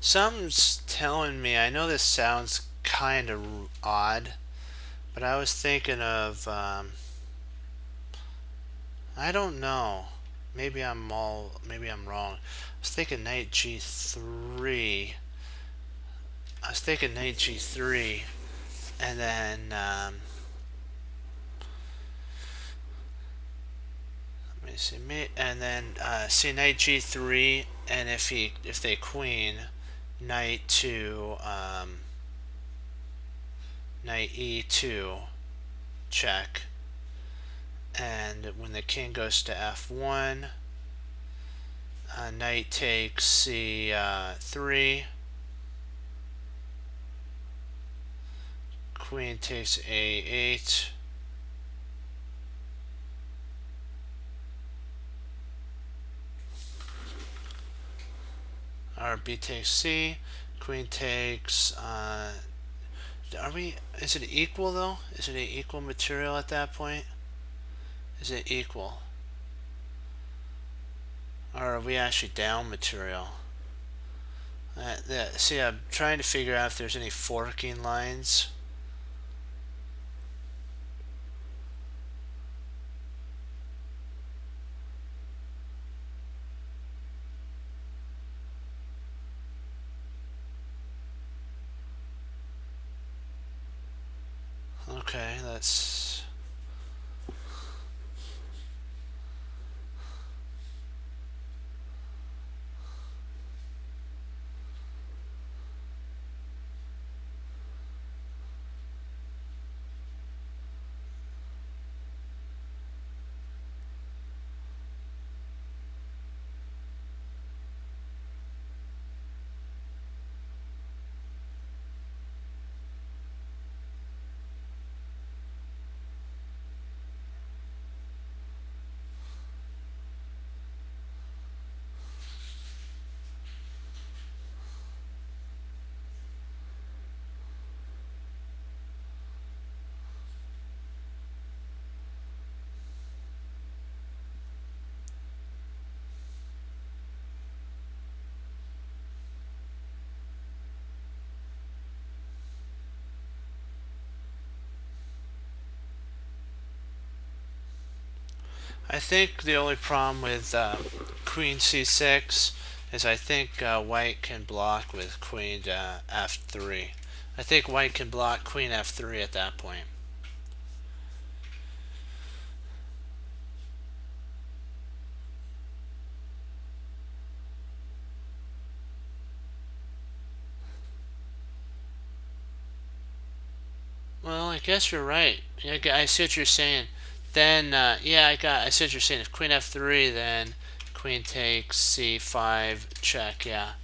Something's telling me, I know this sounds kind of odd, but I was thinking of, I don't know. Maybe I'm wrong. I was thinking knight g3. And then, let me see, and then see knight g3, and if they queen, knight to knight e2 check, and when the king goes to f1, knight takes c3, queen takes a8, or b takes c, queen takes is it equal though? Is it an equal material at that point? Is it equal? Or are we actually down material? See, I'm trying to figure out if there's any forking lines. let's... I think the only problem with queen c6 is I think white can block with queen f3. I think white can block queen f3 at that point. Well, I guess you're right. I see what you're saying. Then, yeah, I see what you're saying. If queen f3, then queen takes c5, check, yeah.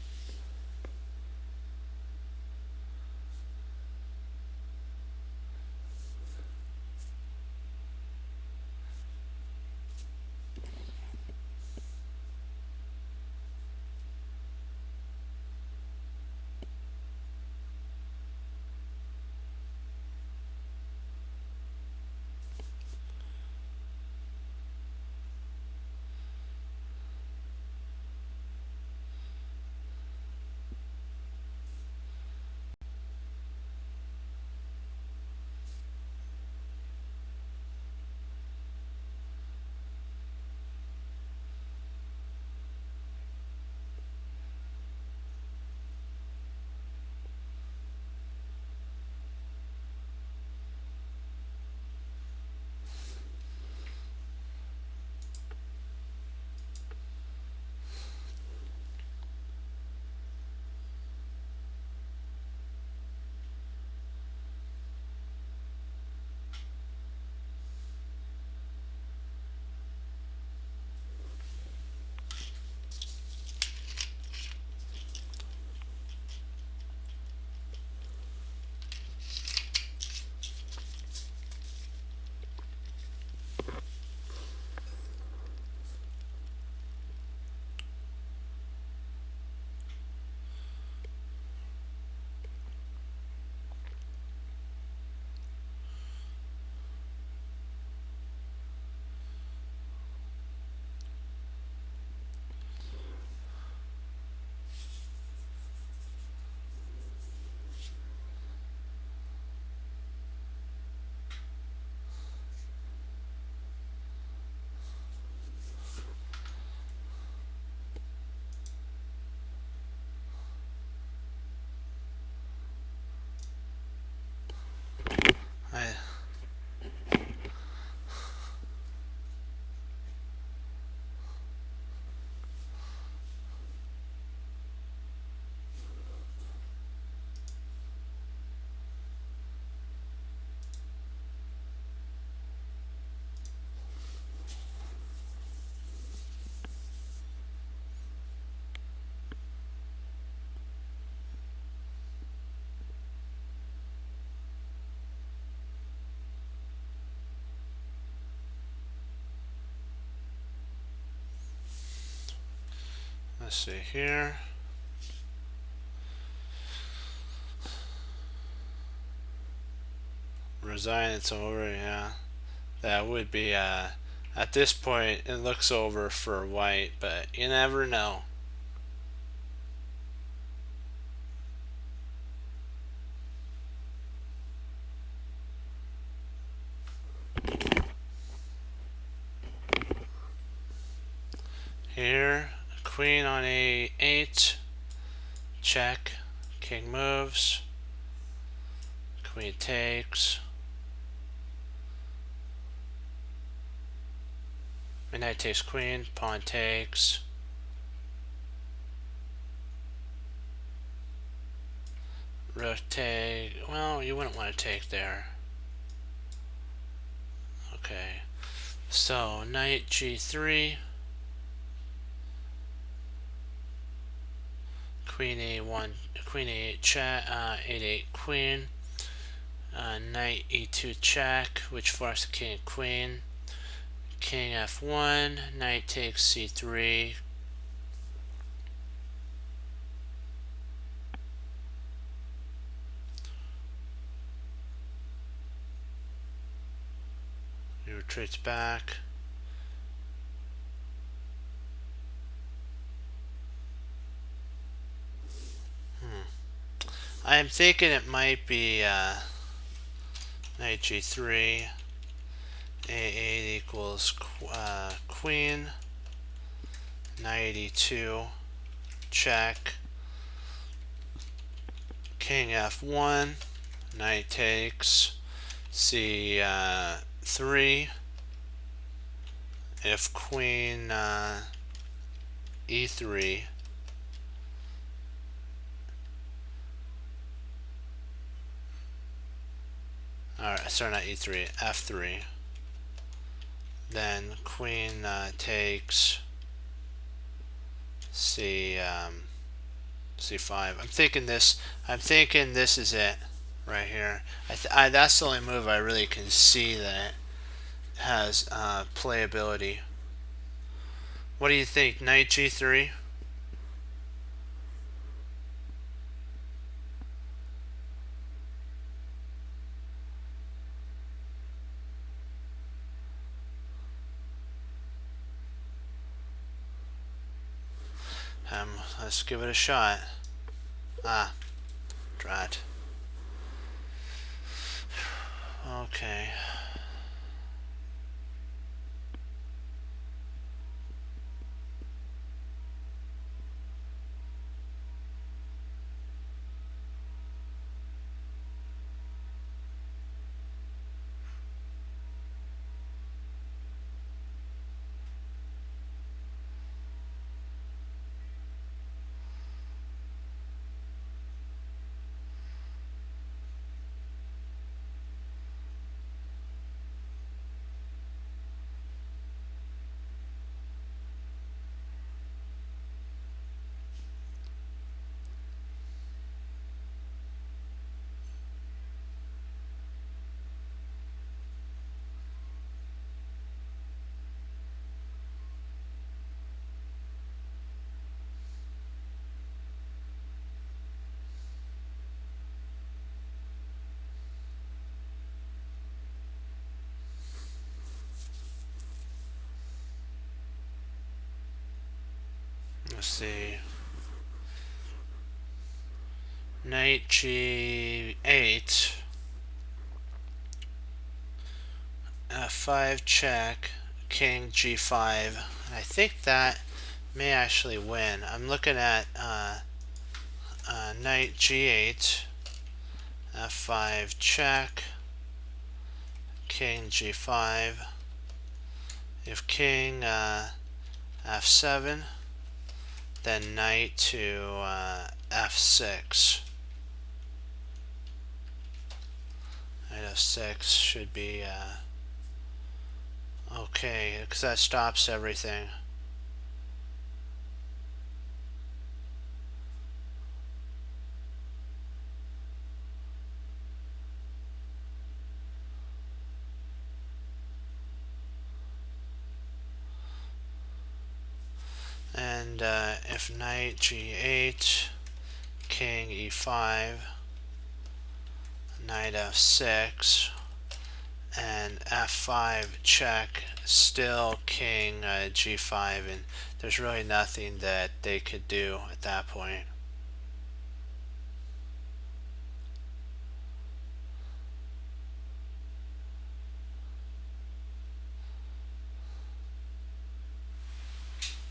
I, let's see here. Resign, it's over, yeah. That would be, at this point, it looks over for white, but you never know. Here, queen on a8, check, king moves, queen takes. knight takes queen, pawn takes. Rook take. Well, you wouldn't want to take there. Okay. So knight g3. Queen a1, queen a8 check, 8-8 queen. Knight e2 check, which forces king and queen. King f1, knight takes c3. He retreats back. I'm thinking it might be knight g3, a8 equals queen, knight e2, check, king f1, knight takes, c3, if queen e3, alright, sorry, not e3, f3, then queen takes c5. I'm thinking this is it right here. That's the only move I really can see that has playability. What do you think? Knight g3? Let's give it a shot. Drat. Okay. Let's see. Knight g8. F5 check. King g5. I think that may actually win. I'm looking at knight g8. F5 check. King g5. If king f7, then knight to f6. Knight f6 should be okay, because that stops everything. And if knight g8, king e5, knight f6, and f5 check, still king g5, and there's really nothing that they could do at that point.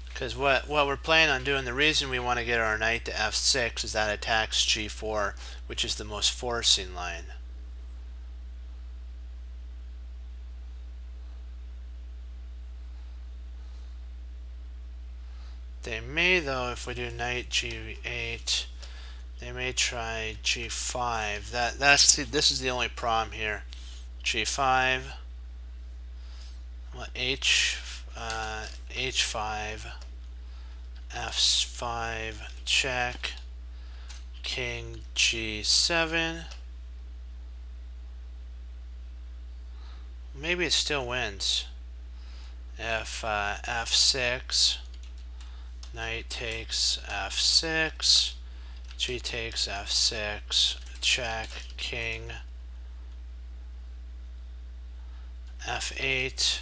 Because what we're planning on doing, the reason we want to get our knight to f6 is that attacks g4, which is the most forcing line. They may, though, if we do knight g8, they may try g5. This is the only problem here. g5, well, h5, f5, check, king g7. Maybe it still wins. F6, knight takes f6, g takes f6, check, king, f8,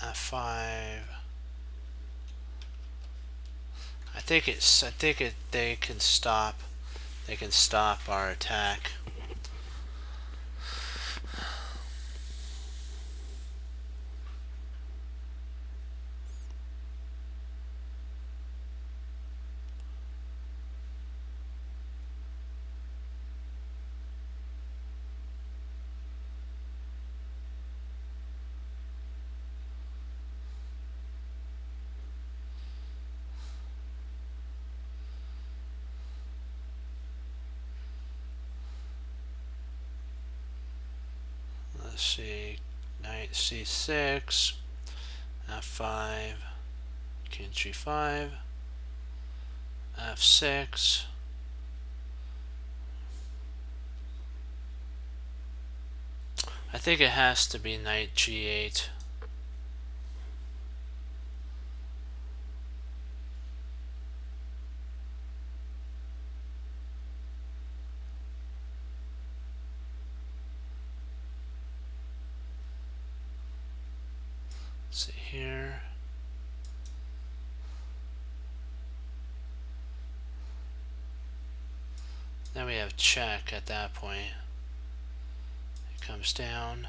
f5. I think they can stop. They can stop our attack. Let's see, knight c6, f5, king g5, f6. I think it has to be knight g8. Let's see here. Then we have check at that point. It comes down.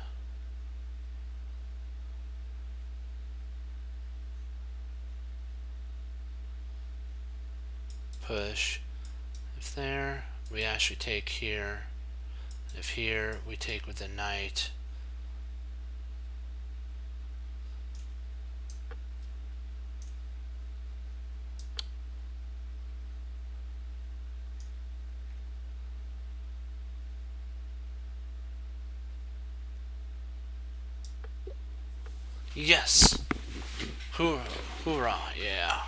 Push. If there, we actually take here. If here, we take with the knight. Yes! Hoorah, hoorah, yeah.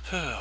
Whew.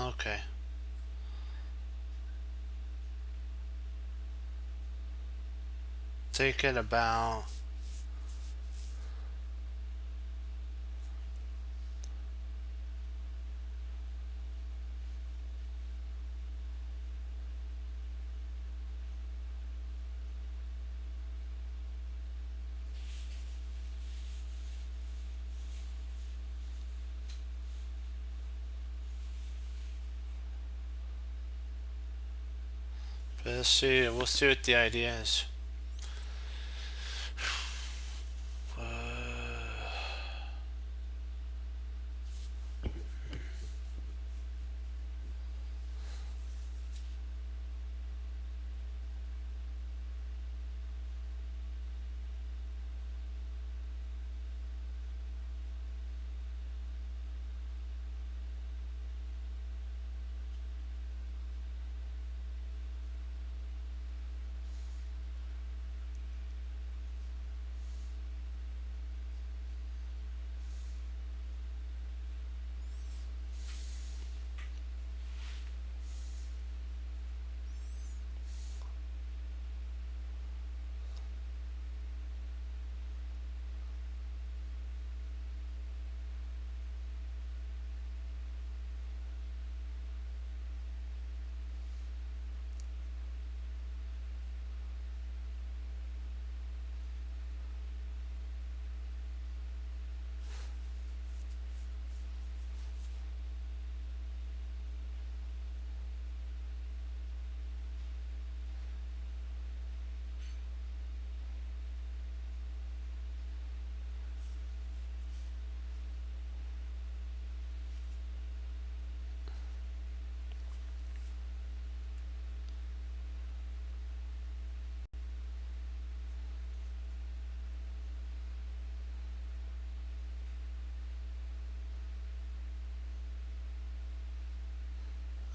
Okay. Take it about... Let's see. We'll see what the idea is.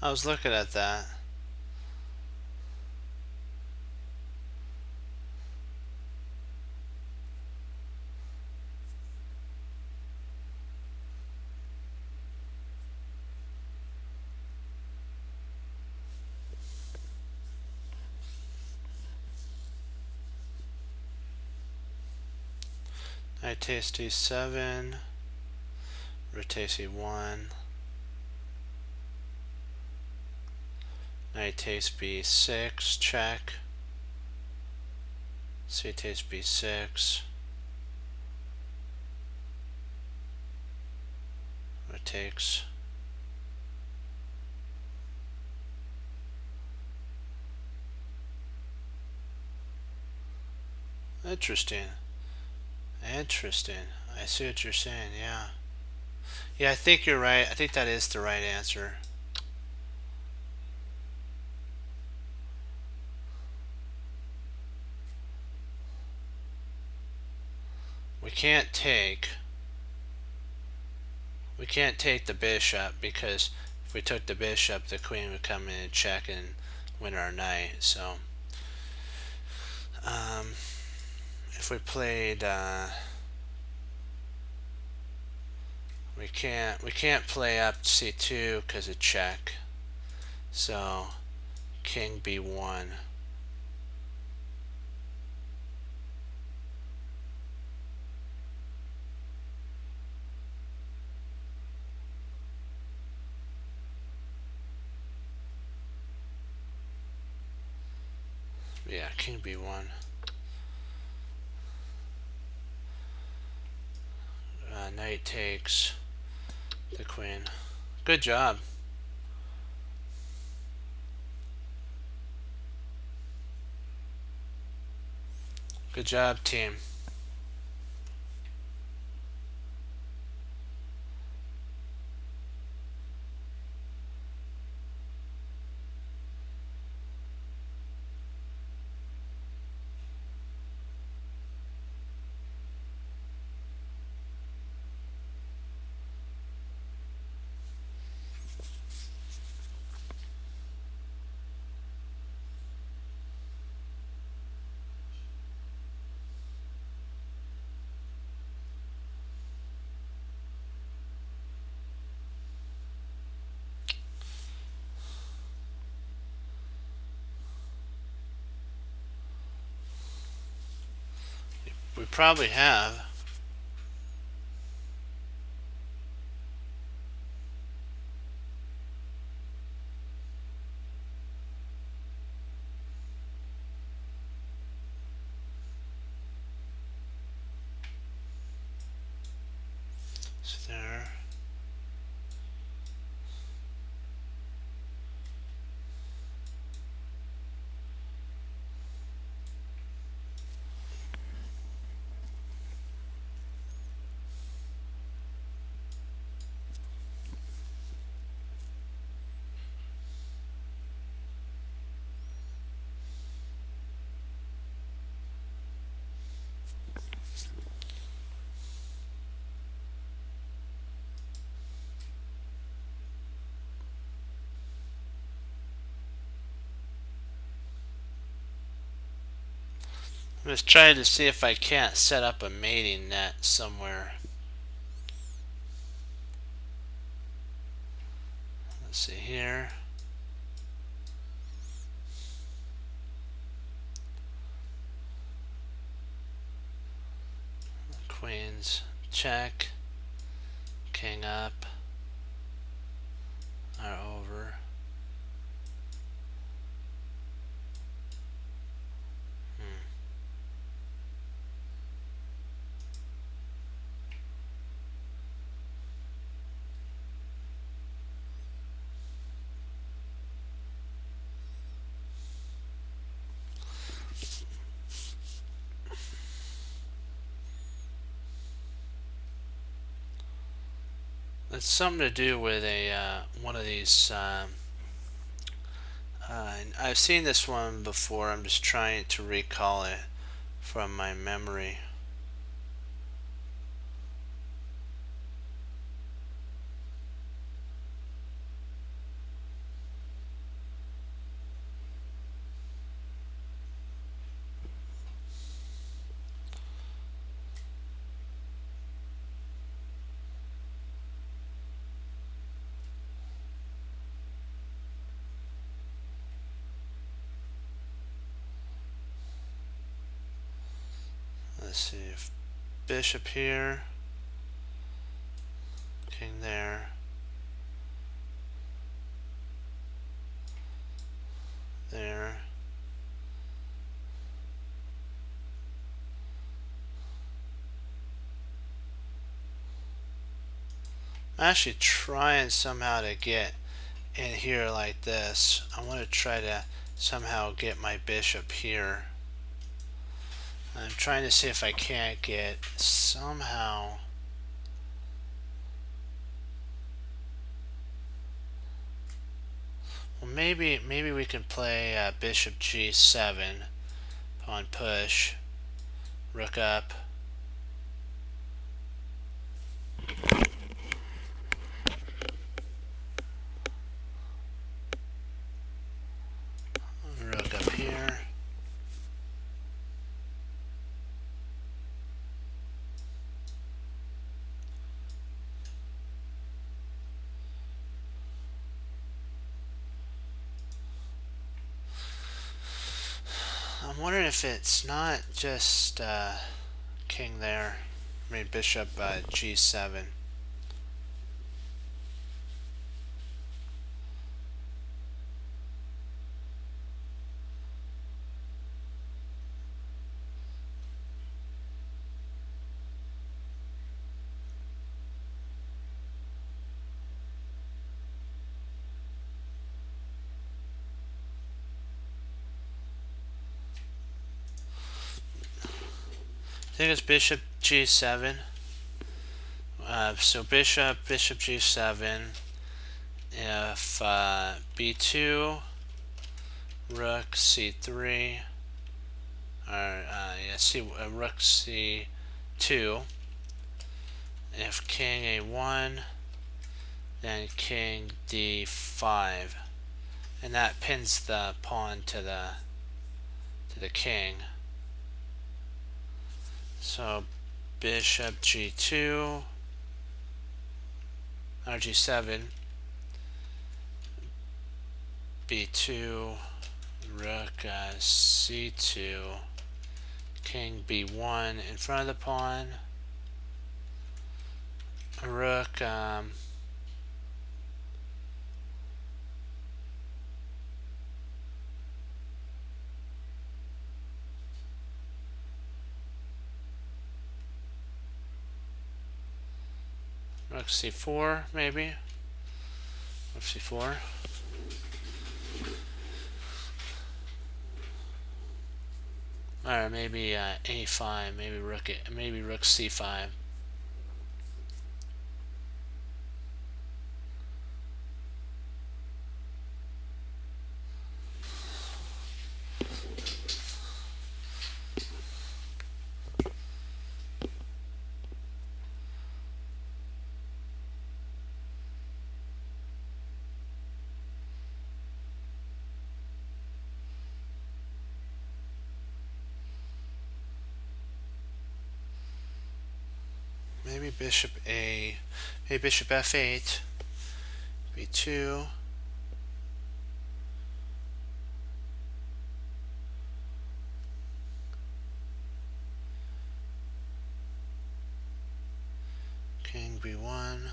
I was looking at that. Knight takes d7. Rook takes e1. Knight takes b6. Check. C takes b6. Rook takes. Interesting. Interesting. I see what you're saying, yeah. Yeah, I think you're right. I think that is the right answer. We can't take the bishop, because if we took the bishop, the queen would come in and check and win our knight. So if we played we can't play up c2 because of check. So king b1. Yeah, king b1. Knight takes the queen. Good job. Good job, team. would probably have. So there. I'm just trying to see if I can't set up a mating net somewhere. Let's see here. Queens, check. King up. Are over. It's something to do with a one of these. I've seen this one before. I'm just trying to recall it from my memory. Let's see if bishop here, king there, there. I'm actually trying somehow to get in here like this. I want to try to somehow get my bishop here. I'm trying to see if I can't get somehow. Well, maybe we can play bishop g7, pawn push, rook up. Rook up here. I'm wondering if it's not just king there. I mean bishop g7. I think it's bishop g7. So bishop g7. If b2, rook c3, or rook c2. If king a1, then king d5, and that pins the pawn to the king. So bishop g2 or g7, b2, rook c2, King b1 in front of the pawn. Rook Rook c4 maybe. Rook c4. Or maybe a5. Maybe rook c5. Maybe bishop f8, b2, king b1,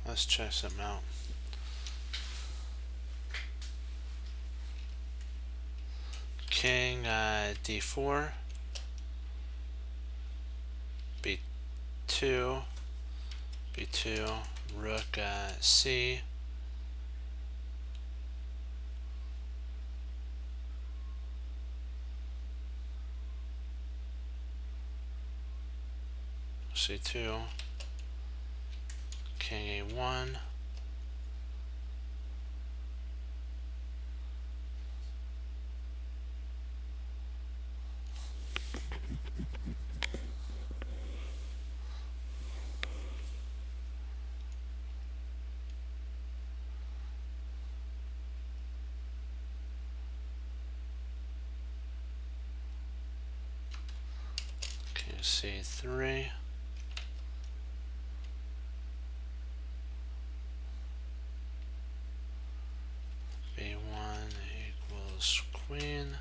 Let's check something out. King d4, b2, rook c, c2, king a1, king c3, b1 equals queen,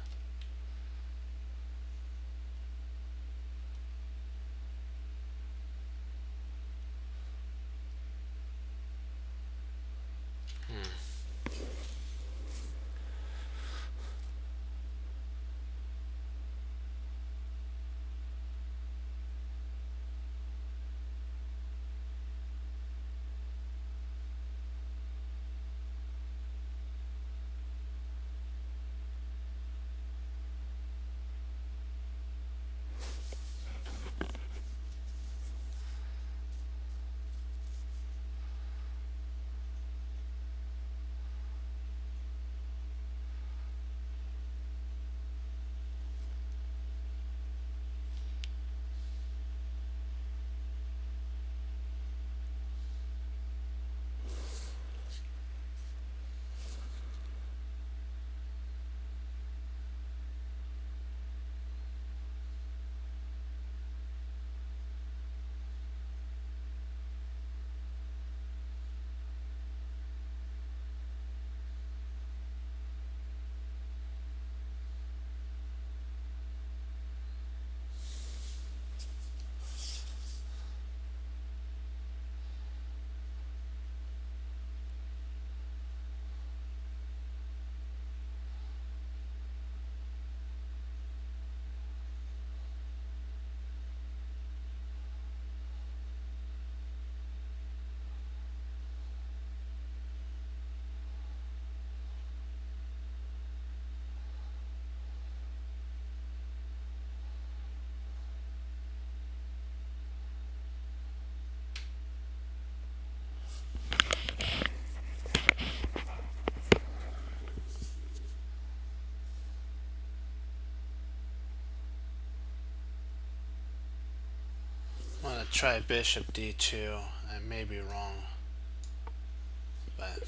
try bishop d2. I may be wrong, but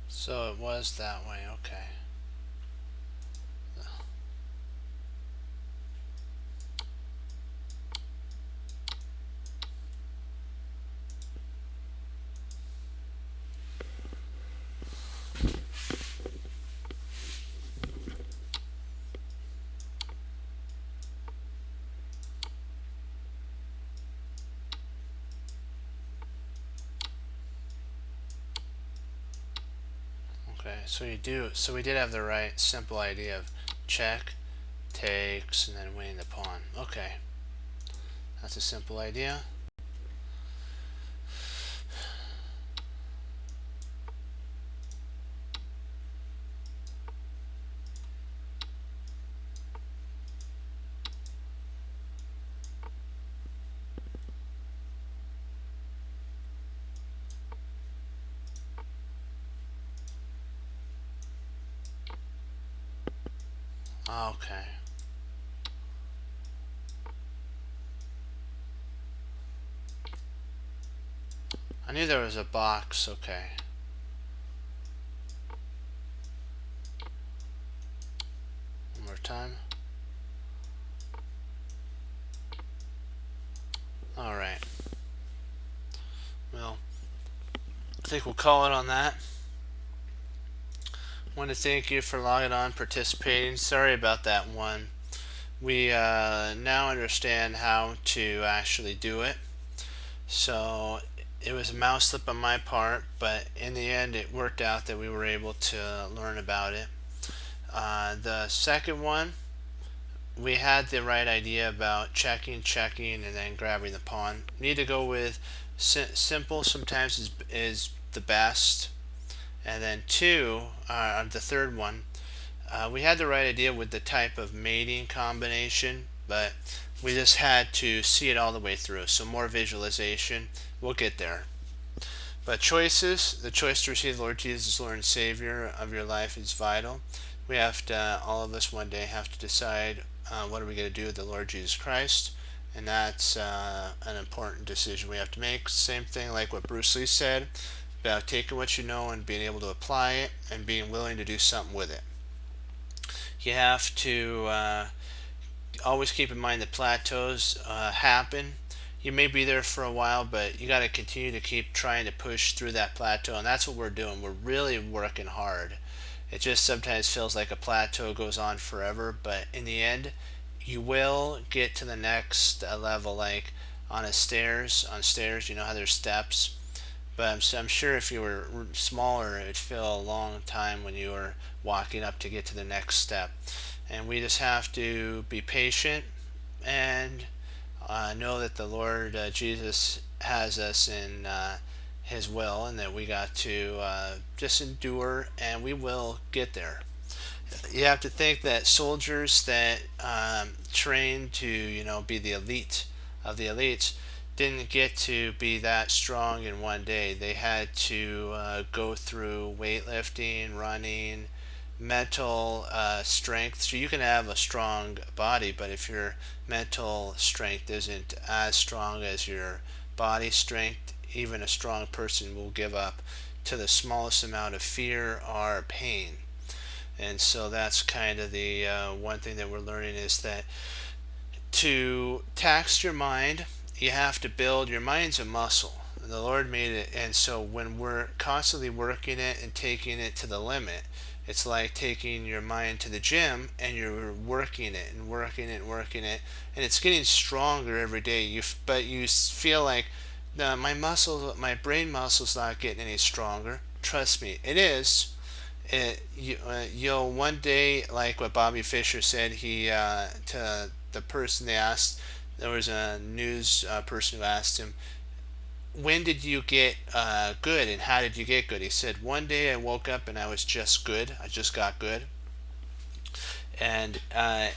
so it was that way. Okay. Okay, so you do. So we did have the right simple idea of check, takes, and then winning the pawn. Okay, that's a simple idea. Okay. I knew there was a box. Okay. One more time. All right. Well, I think we'll call it on that. I want to thank you for logging on, participating. Sorry about that one. We now understand how to actually do it. So it was a mouse slip on my part, but in the end it worked out that we were able to learn about it. The second one, we had the right idea about checking, and then grabbing the pawn. Need to go with simple sometimes is the best. And then two, the third one, we had the right idea with the type of mating combination, but we just had to see it all the way through. So more visualization, we'll get there. But choices, the choice to receive the Lord Jesus as Lord and Savior of your life is vital. We have to, all of us one day have to decide what are we going to do with the Lord Jesus Christ, and that's an important decision we have to make. Same thing like what Bruce Lee said about taking what you know and being able to apply it and being willing to do something with it. You have to always keep in mind that plateaus happen. You may be there for a while, but you got to continue to keep trying to push through that plateau, and that's what we're doing. We're really working hard. It just sometimes feels like a plateau goes on forever, but in the end, you will get to the next level. Like on stairs, you know how there's steps. But I'm sure if you were smaller, it'd feel a long time when you were walking up to get to the next step. And we just have to be patient and know that the Lord Jesus has us in His will, and that we got to just endure, and we will get there. You have to think that soldiers that train to, be the elite of the elites didn't get to be that strong in one day. They had to go through weightlifting, running, mental strength. So you can have a strong body, but if your mental strength isn't as strong as your body strength, even a strong person will give up to the smallest amount of fear or pain. And so that's kind of the one thing that we're learning, is that to tax your mind, you have to build your mind's a muscle. And the Lord made it, and so when we're constantly working it and taking it to the limit, it's like taking your mind to the gym and you're working it and working it and working it, and it's getting stronger every day. But you feel like, no, my brain muscle's not getting any stronger. Trust me, it is. You'll one day, like what Bobby Fischer said, he to the person they asked There was a news person who asked him, when did you get good and how did you get good? He said, one day I woke up and I was just good. I just got good. And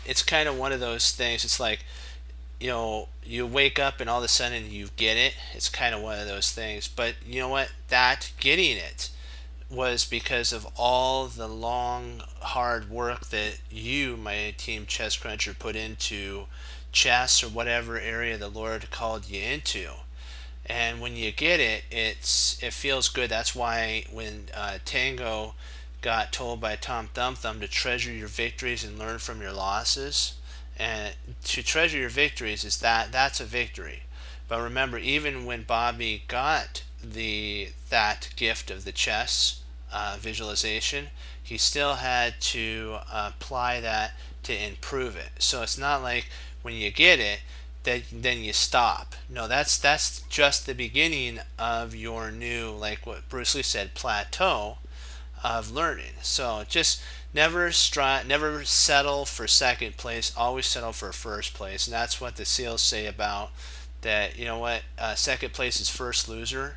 it's kind of one of those things. It's like, you wake up and all of a sudden you get it. It's kind of one of those things. But you know what? That getting it was because of all the long, hard work that you, my team Chess Cruncher, put into chess or whatever area the Lord called you into. And when you get it, it feels good. That's why when Tango got told by Tom Thumb Thumb to treasure your victories and learn from your losses, and to treasure your victories is that's a victory. But remember, even when Bobby got that gift of the chess visualization, he still had to apply that to improve it. So it's not like when you get it, then you stop. No, that's just the beginning of your new, like what Bruce Lee said, plateau of learning. So just never settle for second place. Always settle for first place, and that's what the SEALs say about that. You know what? Second place is first loser.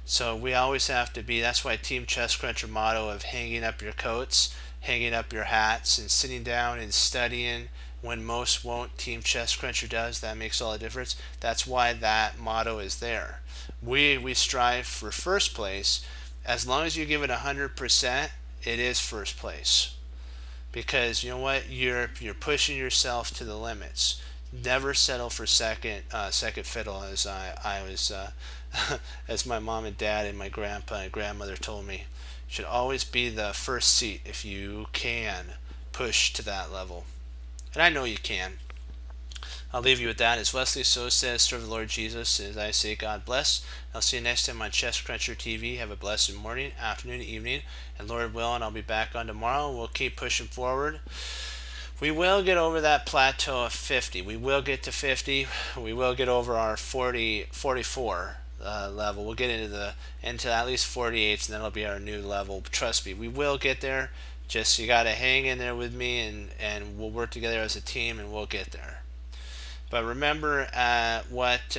So we always have to be. That's why Team Chess Cruncher motto of hanging up your coats, hanging up your hats, and sitting down and studying when most won't. Team Chess Cruncher does. That makes all the difference. That's why that motto is there. We strive for first place. As long as you give it 100%, it is first place. Because you know what, you're pushing yourself to the limits. Never settle for second fiddle, as I was, as my mom and dad and my grandpa and grandmother told me. You should always be the first seat if you can push to that level, and I know you can. I'll leave you with that. As Wesley So says, serve the Lord Jesus. As I say, God bless. I'll see you next time on Chess Cruncher TV. Have a blessed morning, afternoon, evening, and Lord willing, I'll be back on tomorrow. We'll keep pushing forward. We will get over that plateau of 50. We will get to 50. We will get over our 44 level. We'll get into at least 48, and that'll be our new level. Trust me, we will get there. Just you got to hang in there with me, and we'll work together as a team, and we'll get there. But remember what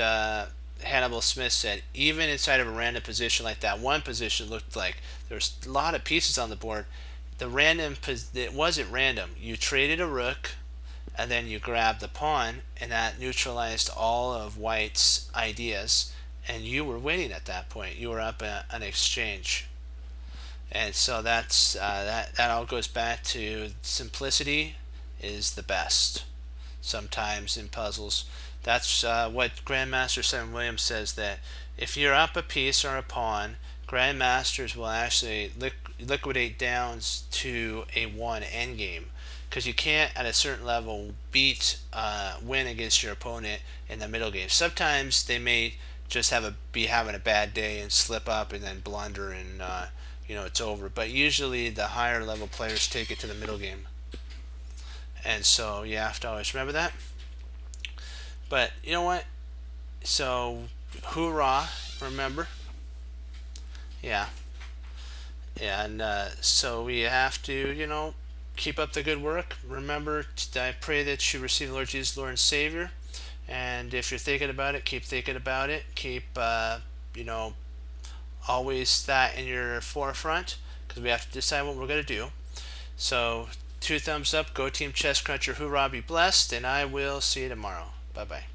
Hannibal Smith said. Even inside of a random position like that, one position looked like there's a lot of pieces on the board. It wasn't random. You traded a rook, and then you grabbed the pawn, and that neutralized all of White's ideas, and you were winning at that point. You were up an exchange, and so that all goes back to simplicity is the best. Sometimes in puzzles, that's what Grandmaster Simon Williams says, that if you're up a piece or a pawn, Grandmasters will actually liquidate downs to a 1 endgame, because you can't at a certain level win against your opponent in the middle game. Sometimes they may just be having a bad day and slip up and then blunder, and it's over. But usually the higher level players take it to the middle game, and so you have to always remember that. But you know what? So hoorah! Remember, yeah. And so we have to, keep up the good work. Remember, I pray that you receive the Lord Jesus, Lord and Savior. And if you're thinking about it, keep thinking about it. Keep, always that in your forefront, because we have to decide what we're going to do. So, 2 thumbs up. Go Team Chess Cruncher. Hoorah, be blessed. And I will see you tomorrow. Bye-bye.